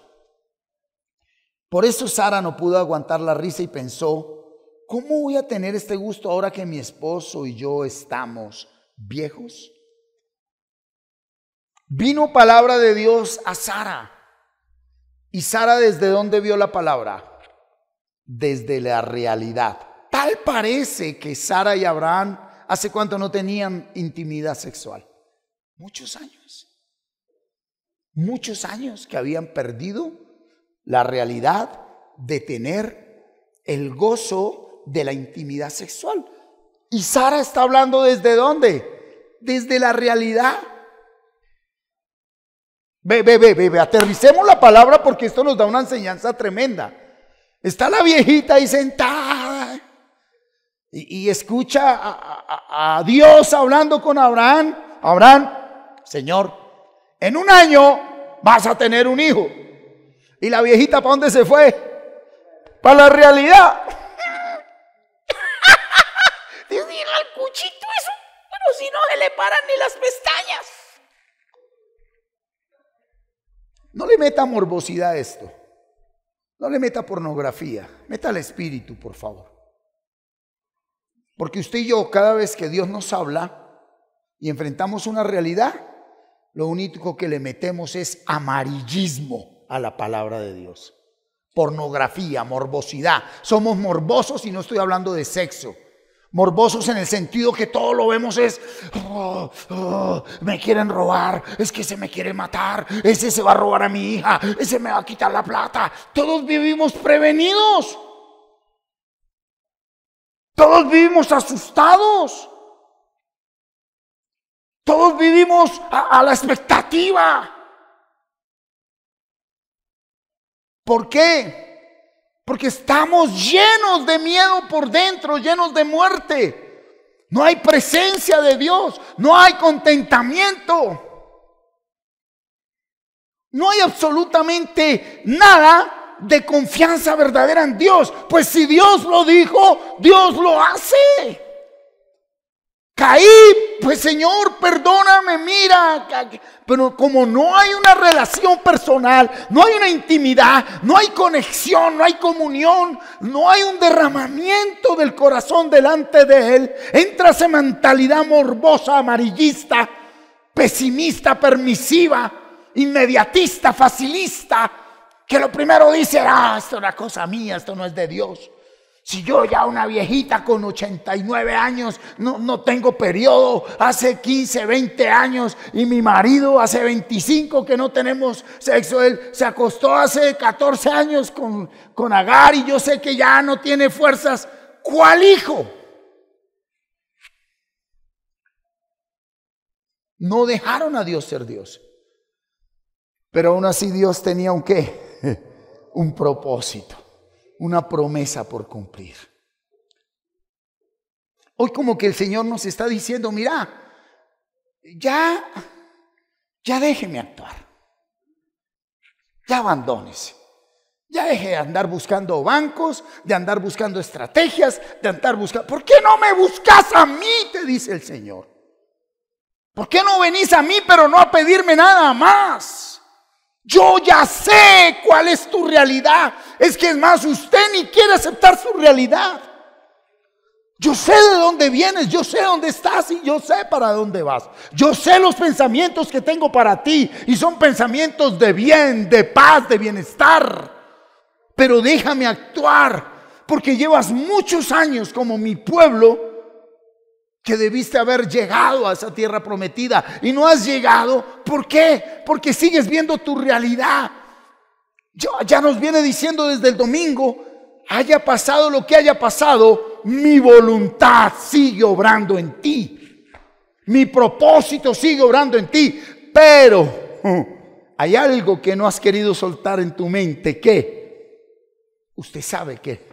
[SPEAKER 1] Por eso Sara no pudo aguantar la risa y pensó: ¿cómo voy a tener este gusto ahora que mi esposo y yo estamos viejos? Vino palabra de Dios a Sara. ¿Y Sara desde dónde vio la palabra? Desde la realidad. Tal parece que Sara y Abraham, ¿hace cuánto no tenían intimidad sexual? Muchos años. Muchos años que habían perdido la realidad de tener el gozo de la intimidad sexual. Y Sara está hablando ¿desde dónde? Desde la realidad. Aterricemos la palabra, porque esto nos da una enseñanza tremenda. Está la viejita ahí sentada y escucha a Dios hablando con Abraham. Abraham, Señor, en un año vas a tener un hijo. Y la viejita, ¿para dónde se fue? Para la realidad. Dios, diga al cuchito eso, pero si no se le paran ni las pestañas. No le meta morbosidad a esto. No le meta pornografía. Meta al espíritu, por favor. Porque usted y yo, cada vez que Dios nos habla y enfrentamos una realidad, lo único que le metemos es amarillismo a la palabra de Dios. Pornografía, morbosidad. Somos morbosos, y no estoy hablando de sexo. Morbosos en el sentido que todo lo vemos es me quieren robar, es que se me quiere matar, ese se va a robar a mi hija, ese me va a quitar la plata. Todos vivimos prevenidos, todos vivimos asustados, todos vivimos a la expectativa. ¿Por qué? Porque estamos llenos de miedo por dentro, llenos de muerte. No hay presencia de Dios, no hay contentamiento. No hay absolutamente nada de confianza verdadera en Dios. Pues si Dios lo dijo, Dios lo hace. Caí, pues Señor, perdóname, mira. Pero como no hay una relación personal, no hay una intimidad, no hay conexión, no hay comunión, no hay un derramamiento del corazón delante de Él, entra esa mentalidad morbosa, amarillista, pesimista, permisiva, inmediatista, facilista, que lo primero dice: esto es una cosa mía, esto no es de Dios. Si yo ya una viejita con 89 años no tengo periodo, hace 15, 20 años, y mi marido hace 25 que no tenemos sexo, él se acostó hace 14 años con Agar y yo sé que ya no tiene fuerzas. ¿Cuál hijo? No dejaron a Dios ser Dios. Pero aún así Dios tenía un ¿qué? Un propósito. Una promesa por cumplir. Hoy como que el Señor nos está diciendo: mira, ya déjeme actuar. Ya abandónese. Ya deje de andar buscando bancos, de andar buscando estrategias, de andar buscando. ¿Por qué no me buscas a mí?, te dice el Señor. ¿Por qué no venís a mí pero no a pedirme nada más? Yo ya sé cuál es tu realidad. Es que es más, usted ni quiere aceptar su realidad. Yo sé de dónde vienes, yo sé dónde estás y yo sé para dónde vas. Yo sé los pensamientos que tengo para ti y son pensamientos de bien, de paz, de bienestar. Pero déjame actuar, porque llevas muchos años como mi pueblo que debiste haber llegado a esa tierra prometida y no has llegado. ¿Por qué? Porque sigues viendo tu realidad. Ya nos viene diciendo desde el domingo, haya pasado lo que haya pasado, mi voluntad sigue obrando en ti. Mi propósito sigue obrando en ti. Pero hay algo que no has querido soltar en tu mente. ¿Qué? Usted sabe qué.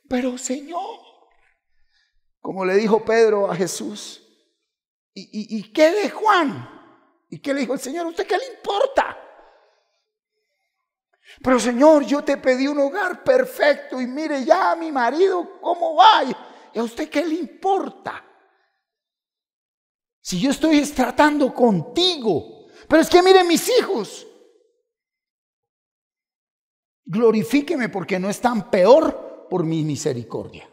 [SPEAKER 1] Pero Señor, como le dijo Pedro a Jesús, ¿y qué de Juan? ¿Y qué le dijo el Señor? ¿A usted qué le importa? Pero Señor, yo te pedí un hogar perfecto y mire ya a mi marido cómo va. ¿Y a usted qué le importa? Si yo estoy tratando contigo. Pero es que mire mis hijos. Glorifíqueme porque no están peor por mi misericordia.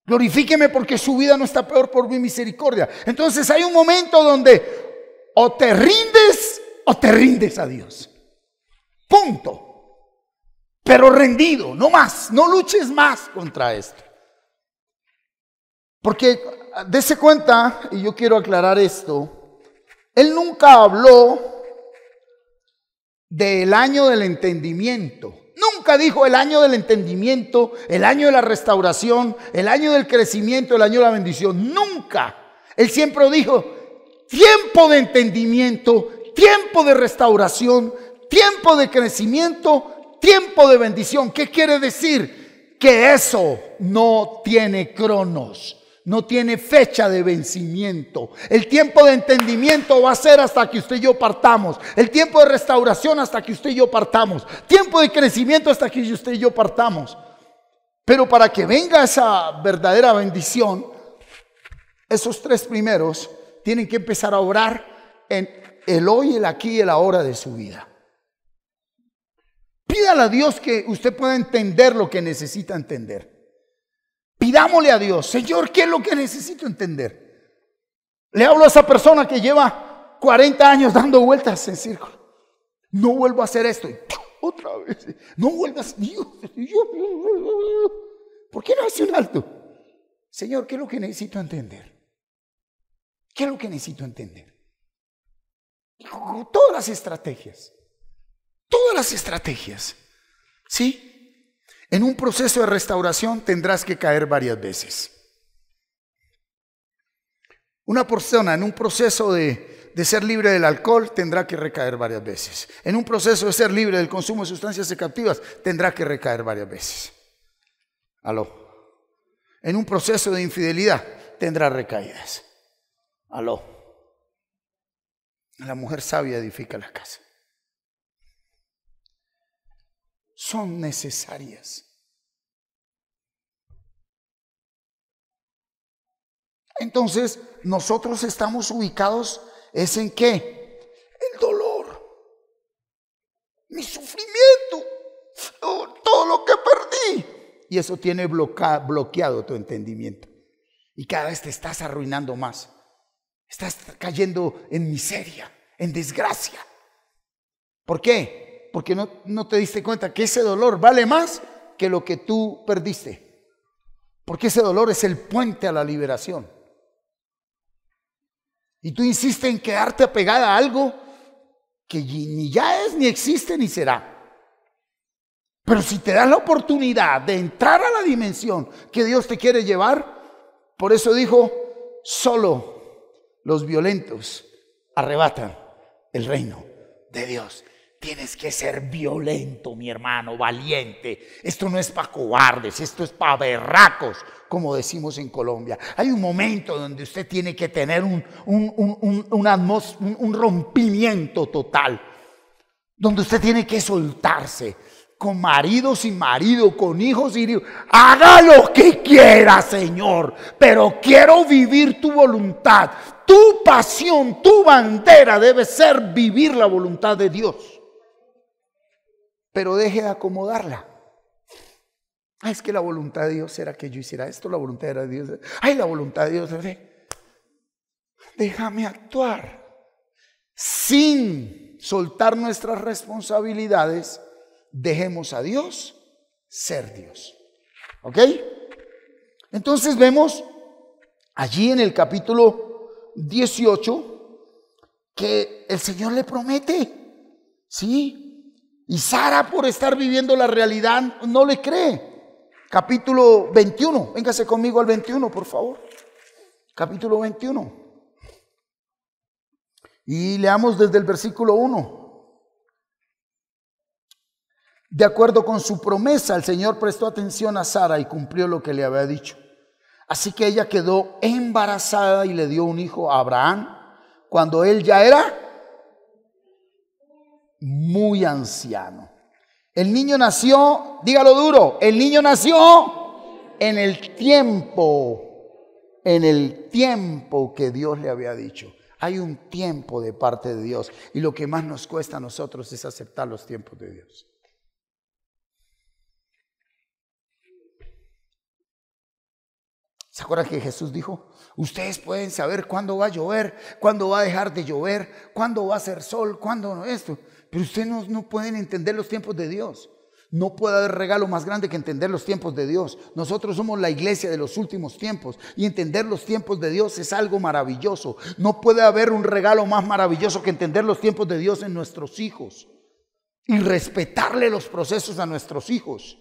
[SPEAKER 1] Glorifíqueme porque su vida no está peor por mi misericordia. Entonces hay un momento donde o te rindes a Dios. Punto. Pero rendido, no más, no luches más contra esto. Porque dése cuenta, y yo quiero aclarar esto, Él nunca habló del año del entendimiento. Nunca dijo el año del entendimiento, el año de la restauración, el año del crecimiento, el año de la bendición. Nunca. Él siempre dijo tiempo de entendimiento, tiempo de restauración, tiempo de crecimiento, tiempo de bendición. ¿Qué quiere decir? Que eso no tiene cronos. No tiene fecha de vencimiento. El tiempo de entendimiento va a ser hasta que usted y yo partamos. El tiempo de restauración hasta que usted y yo partamos. Tiempo de crecimiento hasta que usted y yo partamos. Pero para que venga esa verdadera bendición, esos tres primeros tienen que empezar a obrar en el hoy, el aquí y el ahora de su vida. Pídale a Dios que usted pueda entender lo que necesita entender. Pidámosle a Dios, Señor, ¿qué es lo que necesito entender? Le hablo a esa persona que lleva 40 años dando vueltas en círculo. No vuelvo a hacer esto. Otra vez. No vuelvas. ¿Por qué no hace un alto? Señor, ¿qué es lo que necesito entender? ¿Qué es lo que necesito entender? Todas las estrategias. ¿Sí? En un proceso de restauración tendrás que caer varias veces. Una persona en un proceso de ser libre del alcohol tendrá que recaer varias veces. En un proceso de ser libre del consumo de sustancias psicoactivas tendrá que recaer varias veces. Aló. En un proceso de infidelidad tendrá recaídas. Aló. La mujer sabia edifica la casa. Son necesarias. Entonces, nosotros estamos ubicados ¿es en qué? El dolor, mi sufrimiento, todo lo que perdí. Y eso tiene bloqueado tu entendimiento. Y cada vez te estás arruinando más. Estás cayendo en miseria, en desgracia. ¿Por qué? Porque no te diste cuenta que ese dolor vale más que lo que tú perdiste. Porque ese dolor es el puente a la liberación. Y tú insistes en quedarte apegada a algo que ni ya es, ni existe, ni será. Pero si te das la oportunidad de entrar a la dimensión que Dios te quiere llevar, por eso dijo, solo los violentos arrebatan el reino de Dios. Tienes que ser violento, mi hermano, valiente. Esto no es para cobardes, esto es para berracos, como decimos en Colombia. Hay un momento donde usted tiene que tener un rompimiento total, donde usted tiene que soltarse, con marido, sin marido, con hijos, sin hijos. Haga lo que quiera, Señor, pero quiero vivir tu voluntad. Tu pasión, tu bandera debe ser vivir la voluntad de Dios. pero deje de acomodarla. Es que la voluntad de Dios era que yo hiciera esto, la voluntad de Dios. La voluntad de Dios. Déjame actuar sin soltar nuestras responsabilidades. Dejemos a Dios ser Dios. ¿Ok? Entonces vemos allí en el capítulo 18 que el Señor le promete, ¿sí? Y Sara, por estar viviendo la realidad, no le cree. Capítulo 21, véngase conmigo al 21, por favor. Capítulo 21. Y leamos desde el versículo 1. De acuerdo con su promesa, el Señor prestó atención a Sara y cumplió lo que le había dicho. Así que ella quedó embarazada y le dio un hijo a Abraham cuando él ya era muy anciano. El niño nació, dígalo duro, el niño nació en el tiempo que Dios le había dicho. Hay un tiempo de parte de Dios y lo que más nos cuesta a nosotros es aceptar los tiempos de Dios. ¿Se acuerdan que Jesús dijo? Ustedes pueden saber cuándo va a llover, cuándo va a dejar de llover, cuándo va a hacer sol, cuándo no esto. Pero ustedes no pueden entender los tiempos de Dios. No puede haber regalo más grande que entender los tiempos de Dios. Nosotros somos la iglesia de los últimos tiempos y entender los tiempos de Dios es algo maravilloso. No puede haber un regalo más maravilloso que entender los tiempos de Dios en nuestros hijos y respetarle los procesos a nuestros hijos.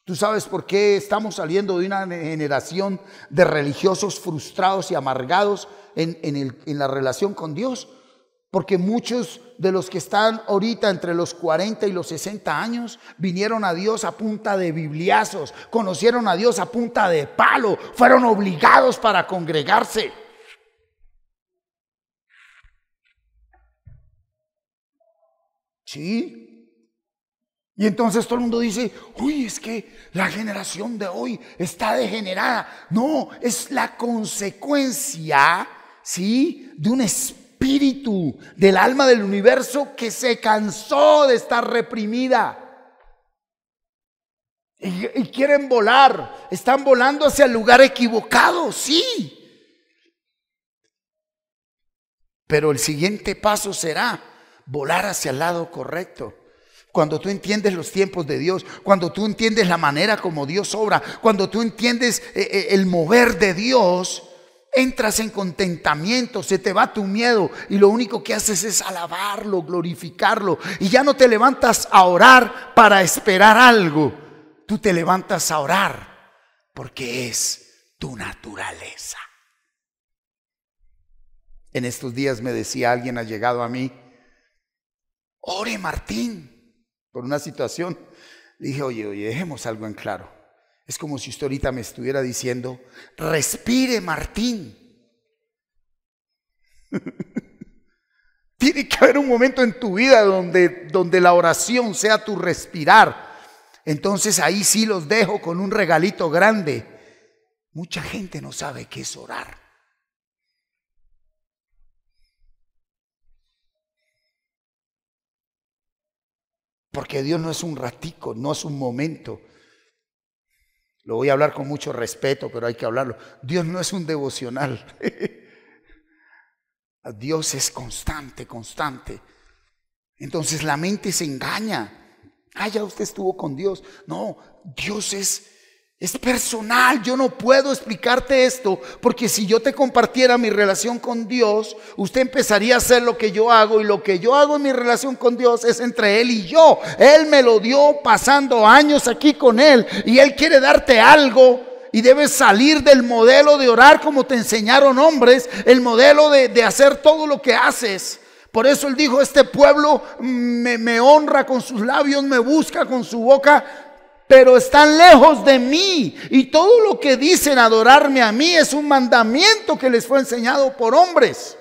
[SPEAKER 1] ¿Tú sabes por qué estamos saliendo de una generación de religiosos frustrados y amargados en la relación con Dios? Porque muchos de los que están ahorita entre los 40 y los 60 años vinieron a Dios a punta de bibliazos, conocieron a Dios a punta de palo, fueron obligados para congregarse. ¿Sí? Y entonces todo el mundo dice, uy, es que la generación de hoy está degenerada. No, es la consecuencia, ¿sí?, de un espíritu del alma del universo que se cansó de estar reprimida. Y quieren volar, están volando hacia el lugar equivocado, sí. Pero el siguiente paso será volar hacia el lado correcto. Cuando tú entiendes los tiempos de Dios, cuando tú entiendes la manera como Dios obra, cuando tú entiendes el mover de Dios, entras en contentamiento, se te va tu miedo y lo único que haces es alabarlo, glorificarlo. Y ya no te levantas a orar para esperar algo, tú te levantas a orar porque es tu naturaleza. En estos días me decía alguien, ha llegado a mí, ore Martín, por una situación. Le dije, oye, dejemos algo en claro. Es como si usted ahorita me estuviera diciendo, respire Martín. Tiene que haber un momento en tu vida donde la oración sea tu respirar. Entonces ahí sí los dejo con un regalito grande. Mucha gente no sabe qué es orar. Porque Dios no es un ratico, no es un momento. Lo voy a hablar con mucho respeto, pero hay que hablarlo. Dios no es un devocional. Dios es constante, constante. Entonces la mente se engaña. Ya usted estuvo con Dios. No, Dios es personal. Yo no puedo explicarte esto, porque si yo te compartiera mi relación con Dios, usted empezaría a hacer lo que yo hago, y lo que yo hago en mi relación con Dios es entre Él y yo. Él me lo dio pasando años aquí con Él, y Él quiere darte algo, y debes salir del modelo de orar como te enseñaron hombres, el modelo de hacer todo lo que haces. Por eso Él dijo, este pueblo me honra con sus labios, me busca con su boca, pero están lejos de mí, y todo lo que dicen adorarme a mí es un mandamiento que les fue enseñado por hombres.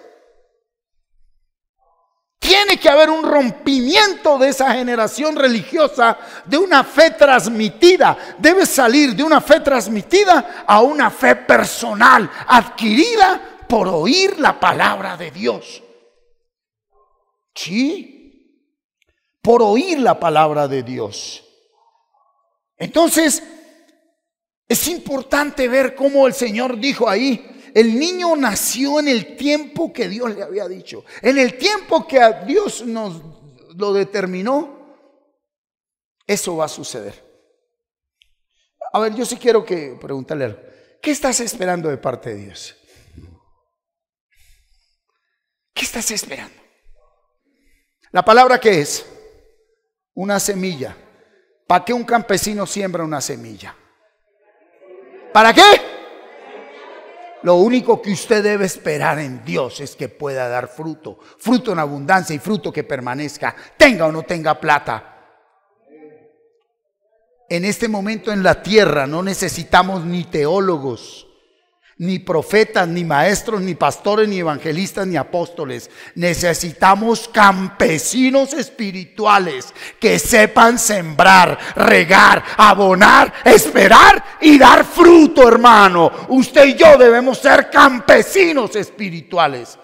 [SPEAKER 1] Tiene que haber un rompimiento de esa generación religiosa, de una fe transmitida. Debe salir de una fe transmitida a una fe personal, adquirida por oír la palabra de Dios. Sí. por oír la palabra de Dios. Entonces, es importante ver cómo el Señor dijo ahí, el niño nació en el tiempo que Dios le había dicho. En el tiempo que a Dios nos lo determinó, eso va a suceder. A ver, yo sí quiero preguntarle algo. ¿Qué estás esperando de parte de Dios? ¿Qué estás esperando? ¿La palabra qué es? Una semilla. ¿Para qué un campesino siembra una semilla? ¿Para qué? Lo único que usted debe esperar en Dios es que pueda dar fruto. Fruto en abundancia y fruto que permanezca. Tenga o no tenga plata. En este momento en la tierra no necesitamos ni teólogos, ni profetas, ni maestros, ni pastores, ni evangelistas, ni apóstoles. Necesitamos campesinos espirituales que sepan sembrar, regar, abonar, esperar y dar fruto, hermano. Usted y yo debemos ser campesinos espirituales.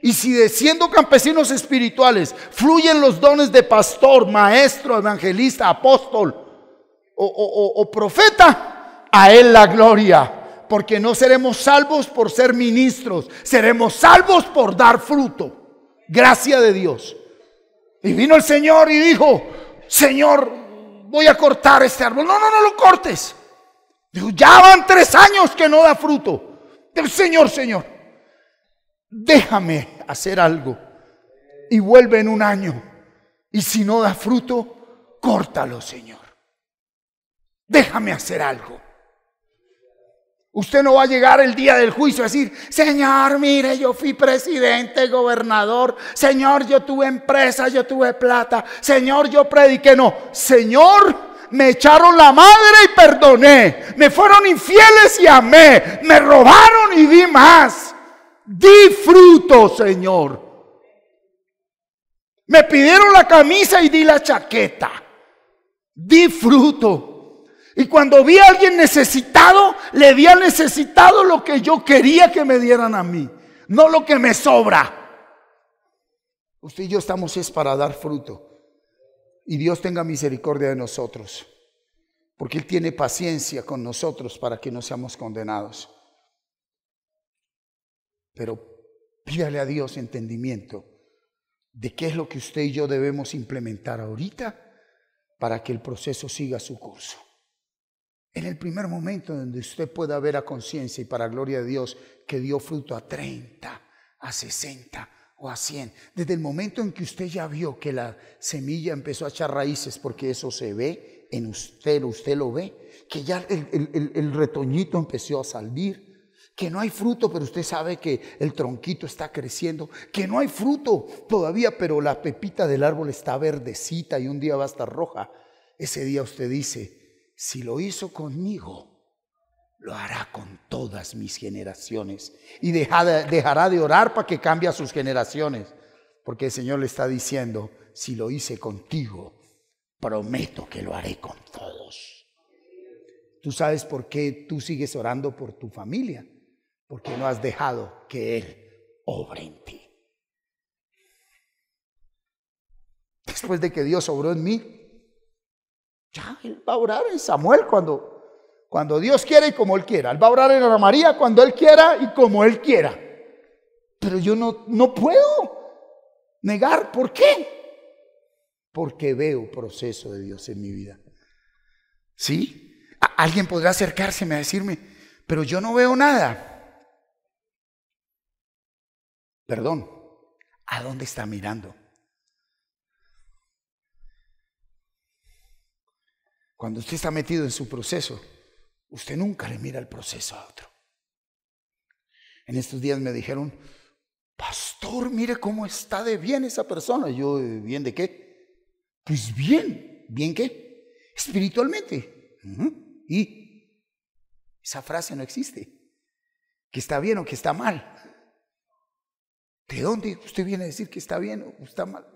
[SPEAKER 1] Y si de siendo campesinos espirituales fluyen los dones de pastor, maestro, evangelista, apóstol o profeta, a él la gloria, porque no seremos salvos por ser ministros, seremos salvos por dar fruto. Gracia de Dios. Y vino el Señor y dijo: Señor, voy a cortar este árbol. No lo cortes. Dijo: ya van 3 años que no da fruto. Dijo: Señor, déjame hacer algo. Y vuelve en 1 año. Y si no da fruto, córtalo, Señor. Déjame hacer algo. Usted no va a llegar el día del juicio a decir: Señor, mire, yo fui presidente, gobernador. Señor, yo tuve empresa, yo tuve plata. Señor, yo prediqué. No, Señor, me echaron la madre y perdoné. Me fueron infieles y amé. Me robaron y di más. Di fruto, Señor. Me pidieron la camisa y di la chaqueta. Di fruto. Y cuando vi a alguien necesitado, le di al necesitado lo que yo quería que me dieran a mí, no lo que me sobra. Usted y yo estamos es para dar fruto. Y Dios tenga misericordia de nosotros, porque Él tiene paciencia con nosotros para que no seamos condenados. Pero pídale a Dios entendimiento de qué es lo que usted y yo debemos implementar ahorita para que el proceso siga su curso. En el primer momento donde usted pueda ver a conciencia y para gloria de Dios que dio fruto a 30, a 60 o a 100. Desde el momento en que usted ya vio que la semilla empezó a echar raíces, porque eso se ve en usted lo ve, que ya el retoñito empezó a salir, que no hay fruto, pero usted sabe que el tronquito está creciendo, que no hay fruto todavía, pero la pepita del árbol está verdecita y un día va a estar roja. Ese día usted dice: si lo hizo conmigo, lo hará con todas mis generaciones. Y dejará de orar para que cambie a sus generaciones. Porque el Señor le está diciendo: si lo hice contigo, prometo que lo haré con todos. ¿Tú sabes por qué tú sigues orando por tu familia? Porque no has dejado que Él obre en ti. Después de que Dios obró en mí, ya Él va a orar en Samuel cuando Dios quiera y como Él quiera. Él va a orar en Ana María cuando Él quiera y como Él quiera. Pero yo no puedo negar. ¿Por qué? Porque veo proceso de Dios en mi vida. ¿Sí? Alguien podrá acercárseme a decirme: pero yo no veo nada. Perdón, ¿a dónde está mirando? Cuando usted está metido en su proceso, usted nunca le mira el proceso a otro. En estos días me dijeron: pastor, mire cómo está de bien esa persona. Yo: ¿bien de qué? Pues bien. ¿Bien qué? Espiritualmente. Y esa frase no existe. Que está bien o que está mal. ¿De dónde usted viene a decir que está bien o está mal?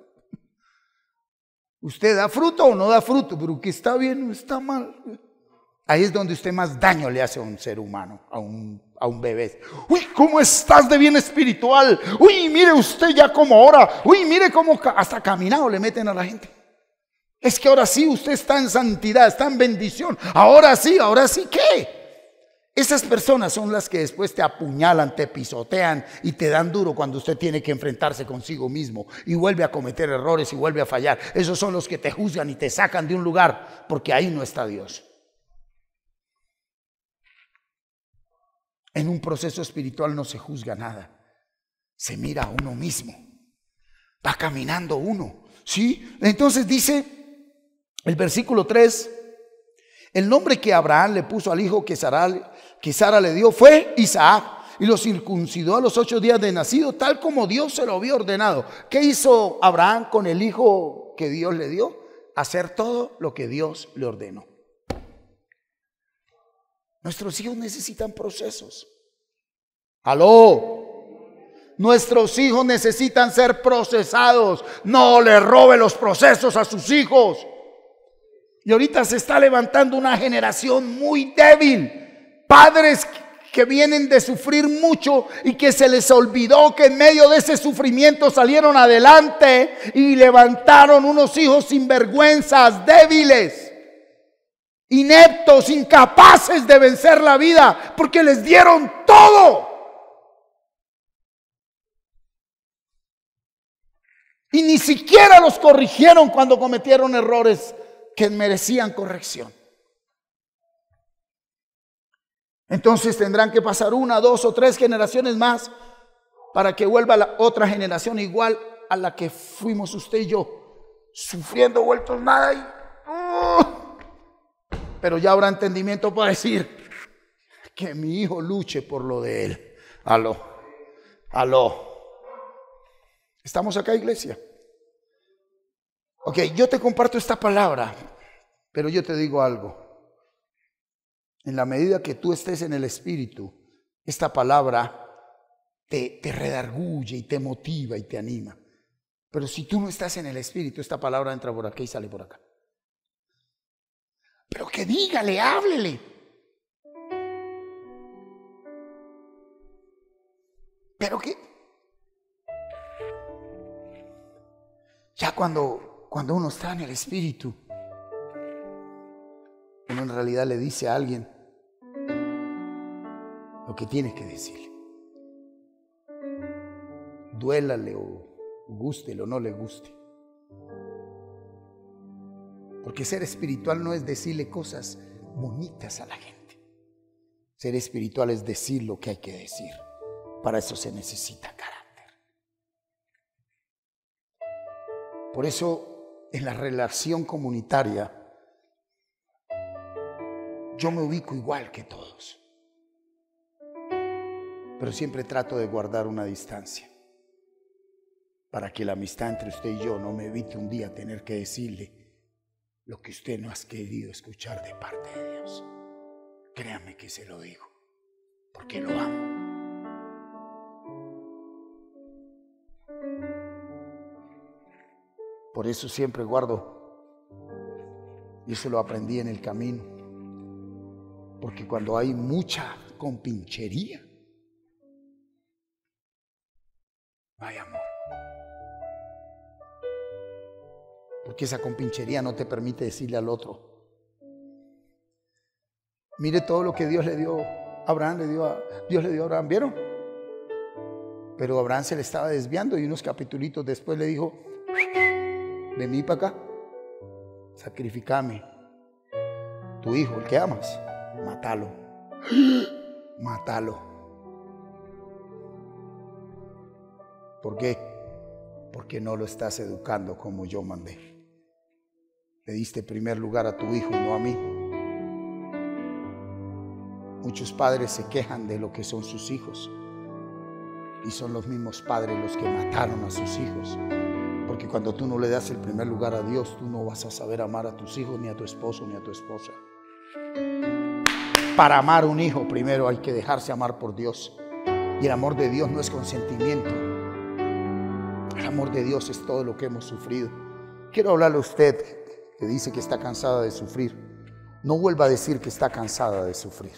[SPEAKER 1] ¿Usted da fruto o no da fruto? Pero que está bien o está mal. Ahí es donde usted más daño le hace a un ser humano, a un bebé. Uy, ¿cómo estás de bien espiritual? Uy, mire usted ya cómo ora. Uy, mire cómo hasta caminado le meten a la gente. Es que ahora sí usted está en santidad, está en bendición. Ahora sí, ¿qué? Esas personas son las que después te apuñalan, te pisotean y te dan duro cuando usted tiene que enfrentarse consigo mismo y vuelve a cometer errores y vuelve a fallar. Esos son los que te juzgan y te sacan de un lugar porque ahí no está Dios. En un proceso espiritual no se juzga nada. Se mira a uno mismo. Va caminando uno. ¿Sí? Entonces dice el versículo 3. El nombre que Abraham le puso al hijo que Sara le dio fue Isaac. Y lo circuncidó a los 8 días de nacido, tal como Dios se lo había ordenado. ¿Qué hizo Abraham con el hijo que Dios le dio? Hacer todo lo que Dios le ordenó. Nuestros hijos necesitan procesos. ¡Aló! Nuestros hijos necesitan ser procesados. No le robe los procesos a sus hijos. Y ahorita se está levantando una generación muy débil. Padres que vienen de sufrir mucho y que se les olvidó que en medio de ese sufrimiento salieron adelante y levantaron unos hijos sinvergüenzas, débiles, ineptos, incapaces de vencer la vida porque les dieron todo. Y ni siquiera los corrigieron cuando cometieron errores que merecían corrección. Entonces tendrán que pasar 1, 2 o 3 generaciones más para que vuelva la otra generación igual a la que fuimos usted y yo, sufriendo vueltos nada. Pero ya habrá entendimiento para decir que mi hijo luche por lo de él. Aló. ¿Estamos acá, iglesia? Ok, yo te comparto esta palabra, pero yo te digo algo. En la medida que tú estés en el Espíritu, esta palabra te redarguye y te motiva y te anima. Pero si tú no estás en el Espíritu, esta palabra entra por acá y sale por acá. Pero que dígale, háblele. Pero que ya cuando uno está en el Espíritu, uno en realidad le dice a alguien lo que tiene que decirle. Duélale o gústele o no le guste. Porque ser espiritual no es decirle cosas bonitas a la gente. Ser espiritual es decir lo que hay que decir. Para eso se necesita carácter. Por eso en la relación comunitaria yo me ubico igual que todos, pero siempre trato de guardar una distancia para que la amistad entre usted y yo no me evite un día tener que decirle lo que usted no ha querido escuchar de parte de Dios. Créame que se lo digo, porque lo amo. Por eso siempre guardo, y eso lo aprendí en el camino, porque cuando hay mucha compinchería, no hay amor. Porque esa compinchería no te permite decirle al otro: mire todo lo que Dios le dio a Abraham, Dios le dio a Abraham, ¿vieron? Pero Abraham se le estaba desviando y unos capitulitos después le dijo: vení para acá, sacrificame tu hijo, el que amas, mátalo. ¿Por qué? Porque no lo estás educando como yo mandé. Le diste primer lugar a tu hijo y no a mí. Muchos padres se quejan de lo que son sus hijos y son los mismos padres los que mataron a sus hijos. Porque cuando tú no le das el primer lugar a Dios, tú no vas a saber amar a tus hijos, ni a tu esposo, ni a tu esposa. Para amar a un hijo, primero hay que dejarse amar por Dios. Y el amor de Dios no es consentimiento. El amor de Dios es todo lo que hemos sufrido. Quiero hablarle a usted que dice que está cansada de sufrir. No vuelva a decir que está cansada de sufrir.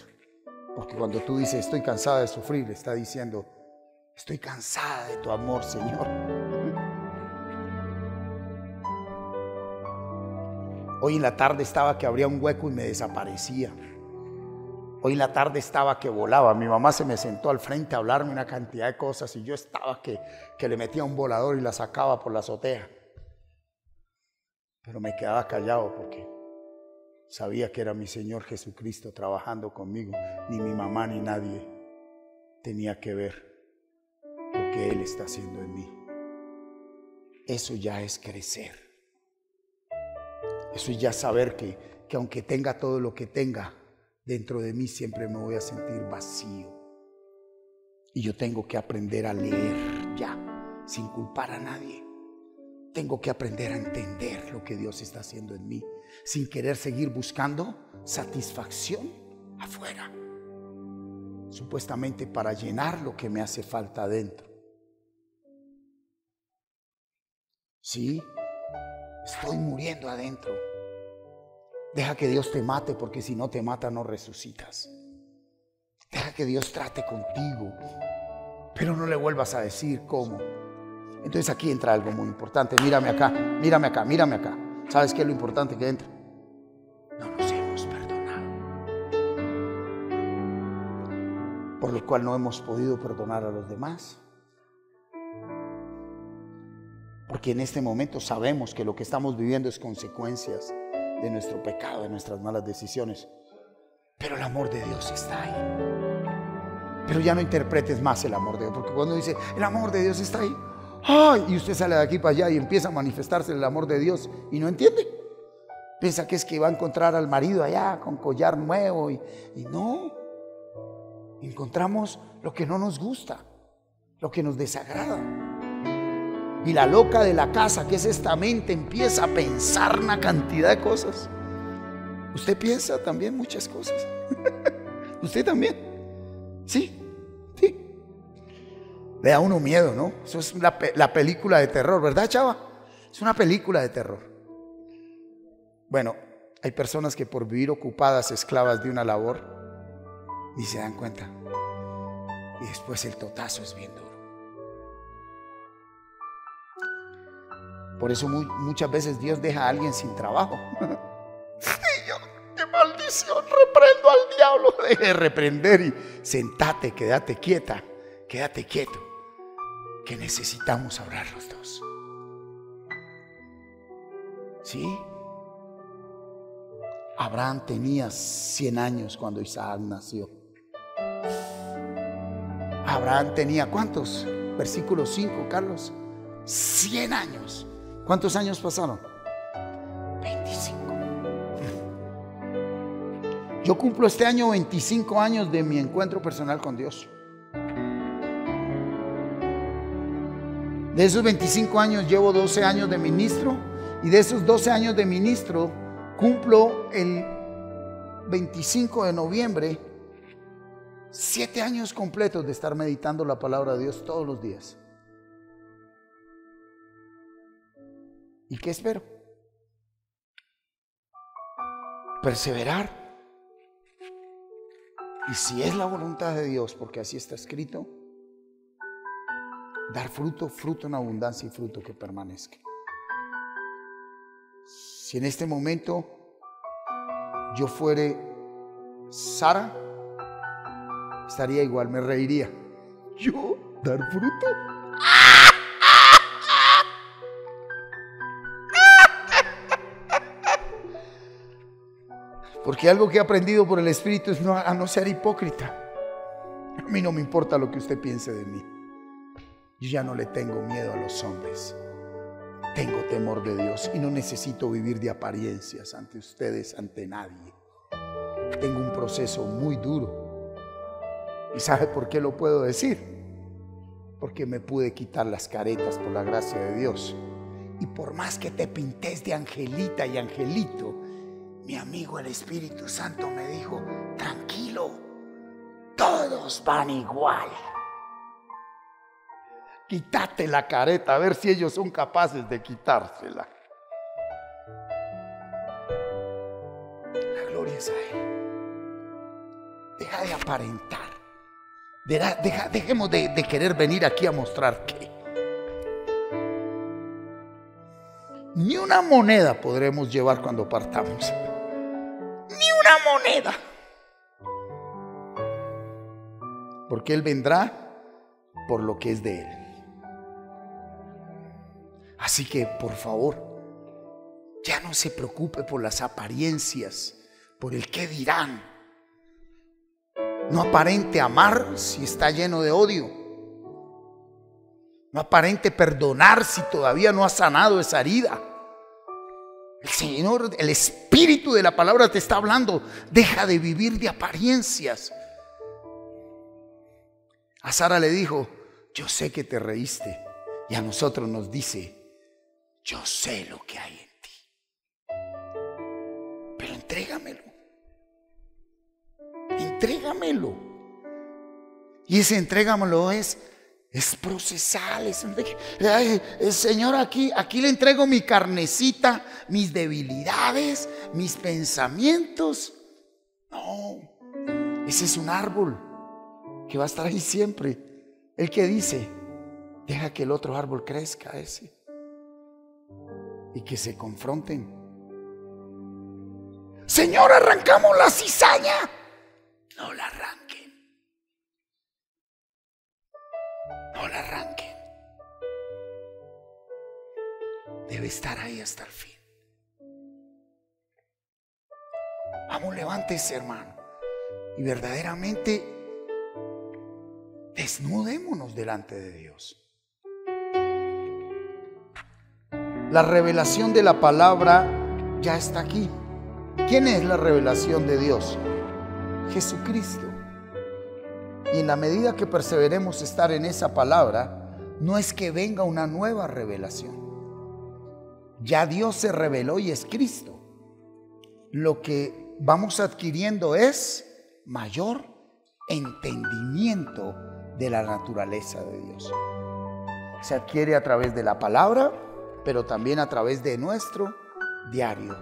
[SPEAKER 1] Porque cuando tú dices estoy cansada de sufrir, le está diciendo estoy cansada de tu amor, Señor. Hoy en la tarde estaba que abría un hueco y me desaparecía. Hoy en la tarde estaba que volaba. Mi mamá se me sentó al frente a hablarme una cantidad de cosas y yo estaba que le metía un volador y la sacaba por la azotea. Pero me quedaba callado porque sabía que era mi Señor Jesucristo trabajando conmigo. Ni mi mamá ni nadie tenía que ver lo que Él está haciendo en mí. Eso ya es crecer. Eso es ya saber que aunque tenga todo lo que tenga, dentro de mí siempre me voy a sentir vacío. Y yo tengo que aprender a leer ya, sin culpar a nadie. Tengo que aprender a entender lo que Dios está haciendo en mí, sin querer seguir buscando satisfacción afuera, supuestamente para llenar lo que me hace falta adentro. Sí, estoy muriendo adentro. Deja que Dios te mate, porque si no te mata no resucitas. Deja que Dios trate contigo, pero no le vuelvas a decir cómo. Entonces aquí entra algo muy importante. Mírame acá, mírame acá, mírame acá. ¿Sabes qué es lo importante que entra? No nos hemos perdonado, por lo cual no hemos podido perdonar a los demás. Porque en este momento sabemos que lo que estamos viviendo es consecuencias de nuestro pecado, de nuestras malas decisiones. Pero el amor de Dios está ahí. Pero ya no interpretes más el amor de Dios, porque cuando dice el amor de Dios está ahí, ¡ay! Y usted sale de aquí para allá y empieza a manifestarse el amor de Dios y no entiende. Piensa que es que va a encontrar al marido allá con collar nuevo y no. Encontramos lo que no nos gusta, lo que nos desagrada. Y la loca de la casa, que es esta mente, empieza a pensar una cantidad de cosas. Usted piensa también muchas cosas. Usted también. Sí, sí. Le da a uno miedo, ¿no? Eso es la película de terror, ¿verdad, chava? Es una película de terror. Bueno, hay personas que por vivir ocupadas, esclavas de una labor, ni se dan cuenta. Y después el totazo es bien duro. Por eso muchas veces Dios deja a alguien sin trabajo. Y yo, qué maldición, reprendo al diablo. Deje de reprender y sentate, quédate quieta, quédate quieto, que necesitamos hablar los dos. ¿Sí? Abraham tenía 100 años cuando Isaac nació. Abraham tenía, ¿cuántos? Versículo 5, Carlos. 100 años. ¿Cuántos años pasaron? 25. Yo cumplo este año 25 años de mi encuentro personal con Dios. De esos 25 años llevo 12 años de ministro, y de esos 12 años de ministro cumplo el 25 de noviembre 7 años completos de estar meditando la palabra de Dios todos los días. ¿Y qué espero? Perseverar. Y si es la voluntad de Dios, porque así está escrito, dar fruto, fruto en abundancia y fruto que permanezca. Si en este momento yo fuere Sara, estaría igual, me reiría. ¿Yo dar fruto? Porque algo que he aprendido por el Espíritu es a no ser hipócrita. A mí no me importa lo que usted piense de mí. Yo ya no le tengo miedo a los hombres. Tengo temor de Dios y no necesito vivir de apariencias ante ustedes, ante nadie. Tengo un proceso muy duro. ¿Y sabe por qué lo puedo decir? Porque me pude quitar las caretas por la gracia de Dios. Y por más que te pintes de angelita y angelito, mi amigo el Espíritu Santo me dijo, tranquilo, todos van igual. Quítate la careta, a ver si ellos son capaces de quitársela. La gloria es a Él. Deja de aparentar. Dejemos de querer venir aquí a mostrar qué. Ni una moneda podremos llevar cuando partamos. Ni una moneda. Porque Él vendrá por lo que es de Él. Así que, por favor, ya no se preocupe por las apariencias, por el qué dirán. No aparente amar si está lleno de odio. No aparente perdonar si todavía no ha sanado esa herida. El Señor, el Espíritu de la palabra te está hablando. Deja de vivir de apariencias. A Sara le dijo: yo sé que te reíste. Y a nosotros nos dice: yo sé lo que hay en ti. Pero entrégamelo. Entrégamelo. Y ese entrégamelo es procesal. Señor, aquí le entrego mi carnecita, mis debilidades, mis pensamientos. No, ese es un árbol que va a estar ahí siempre. El que dice: deja que el otro árbol crezca, ese, y que se confronten. Señor, arrancamos la cizaña. No la arranquen. No la arranquen. Debe estar ahí hasta el fin. Vamos, levántese, hermano, y verdaderamente desnudémonos delante de Dios. La revelación de la palabra ya está aquí. ¿Quién es la revelación de Dios? Jesucristo. Y en la medida que perseveremos estar en esa palabra, no es que venga una nueva revelación. Ya Dios se reveló y es Cristo. Lo que vamos adquiriendo es mayor entendimiento de la naturaleza de Dios. Se adquiere a través de la palabra, pero también a través de nuestro diario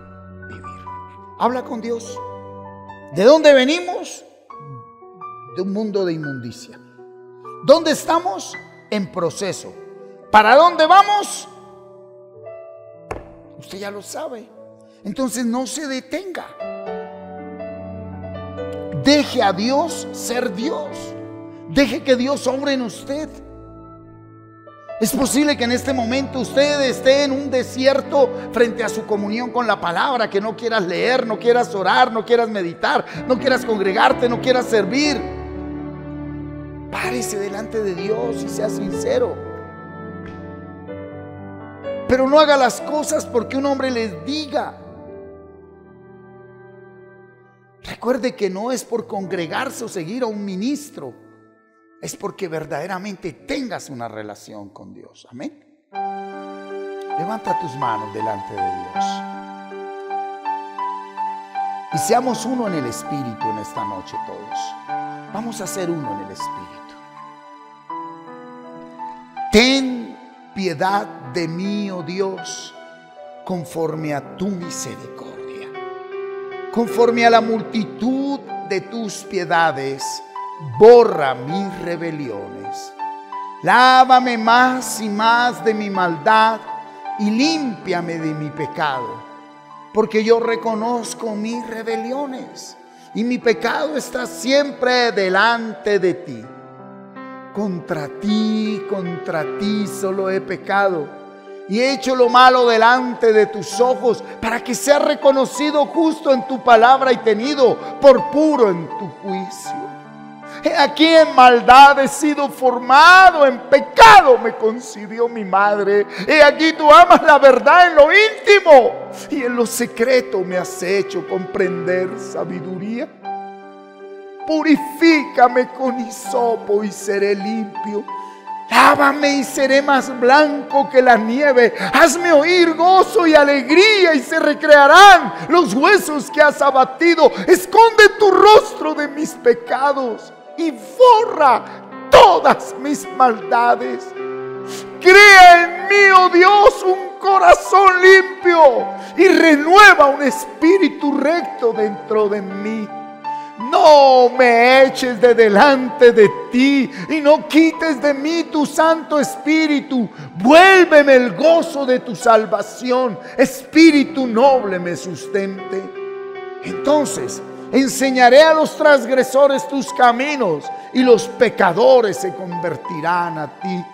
[SPEAKER 1] vivir. Habla con Dios. ¿De dónde venimos? De un mundo de inmundicia. ¿Dónde estamos? En proceso. ¿Para dónde vamos? Usted ya lo sabe. Entonces no se detenga. Deje a Dios ser Dios. Deje que Dios obre en usted. Es posible que en este momento usted esté en un desierto frente a su comunión con la palabra, que no quieras leer, no quieras orar, no quieras meditar, no quieras congregarte, no quieras servir. Párese delante de Dios y sea sincero. Pero no haga las cosas porque un hombre les diga. Recuerde que no es por congregarse o seguir a un ministro. Es porque verdaderamente tengas una relación con Dios. Amén. Levanta tus manos delante de Dios. Y seamos uno en el Espíritu en esta noche todos. Vamos a ser uno en el Espíritu. Ten piedad de mí, oh Dios, conforme a tu misericordia. Conforme a la multitud de tus piedades, borra mis rebeliones. Lávame más y más de mi maldad y límpiame de mi pecado, porque yo reconozco mis rebeliones y mi pecado está siempre delante de ti. Contra ti solo he pecado y he hecho lo malo delante de tus ojos, para que sea reconocido justo en tu palabra y tenido por puro en tu juicio. He aquí en maldad he sido formado, en pecado me concibió mi madre. He aquí tú amas la verdad en lo íntimo, y en lo secreto me has hecho comprender sabiduría. Purifícame con hisopo y seré limpio. Lávame y seré más blanco que la nieve. Hazme oír gozo y alegría, y se recrearán los huesos que has abatido. Esconde tu rostro de mis pecados y borra todas mis maldades. Crea en mí, oh Dios, un corazón limpio y renueva un espíritu recto dentro de mí. No No me eches de delante de ti y no quites de mí tu Santo Espíritu. Vuélveme el gozo de tu salvación. Espíritu noble me sustente. Entonces enseñaré a los transgresores tus caminos y los pecadores se convertirán a ti.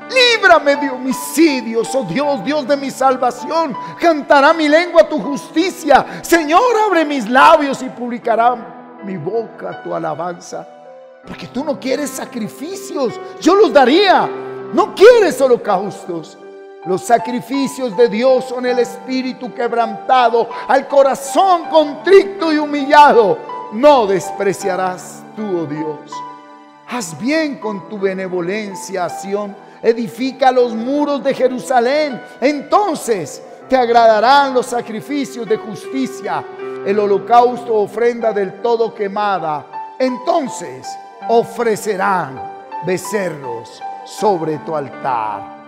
[SPEAKER 1] Líbrame de homicidios, oh Dios, Dios de mi salvación. Cantará mi lengua tu justicia. Señor, abre mis labios y publicará mi boca tu alabanza. Porque tú no quieres sacrificios, yo los daría. No quieres holocaustos. Los sacrificios de Dios son el espíritu quebrantado, al corazón contrito y humillado no despreciarás tú, oh Dios. Haz bien con tu benevolencia, Sión. Edifica los muros de Jerusalén. Entonces te agradarán los sacrificios de justicia, el holocausto, ofrenda del todo quemada. Entonces ofrecerán becerros sobre tu altar.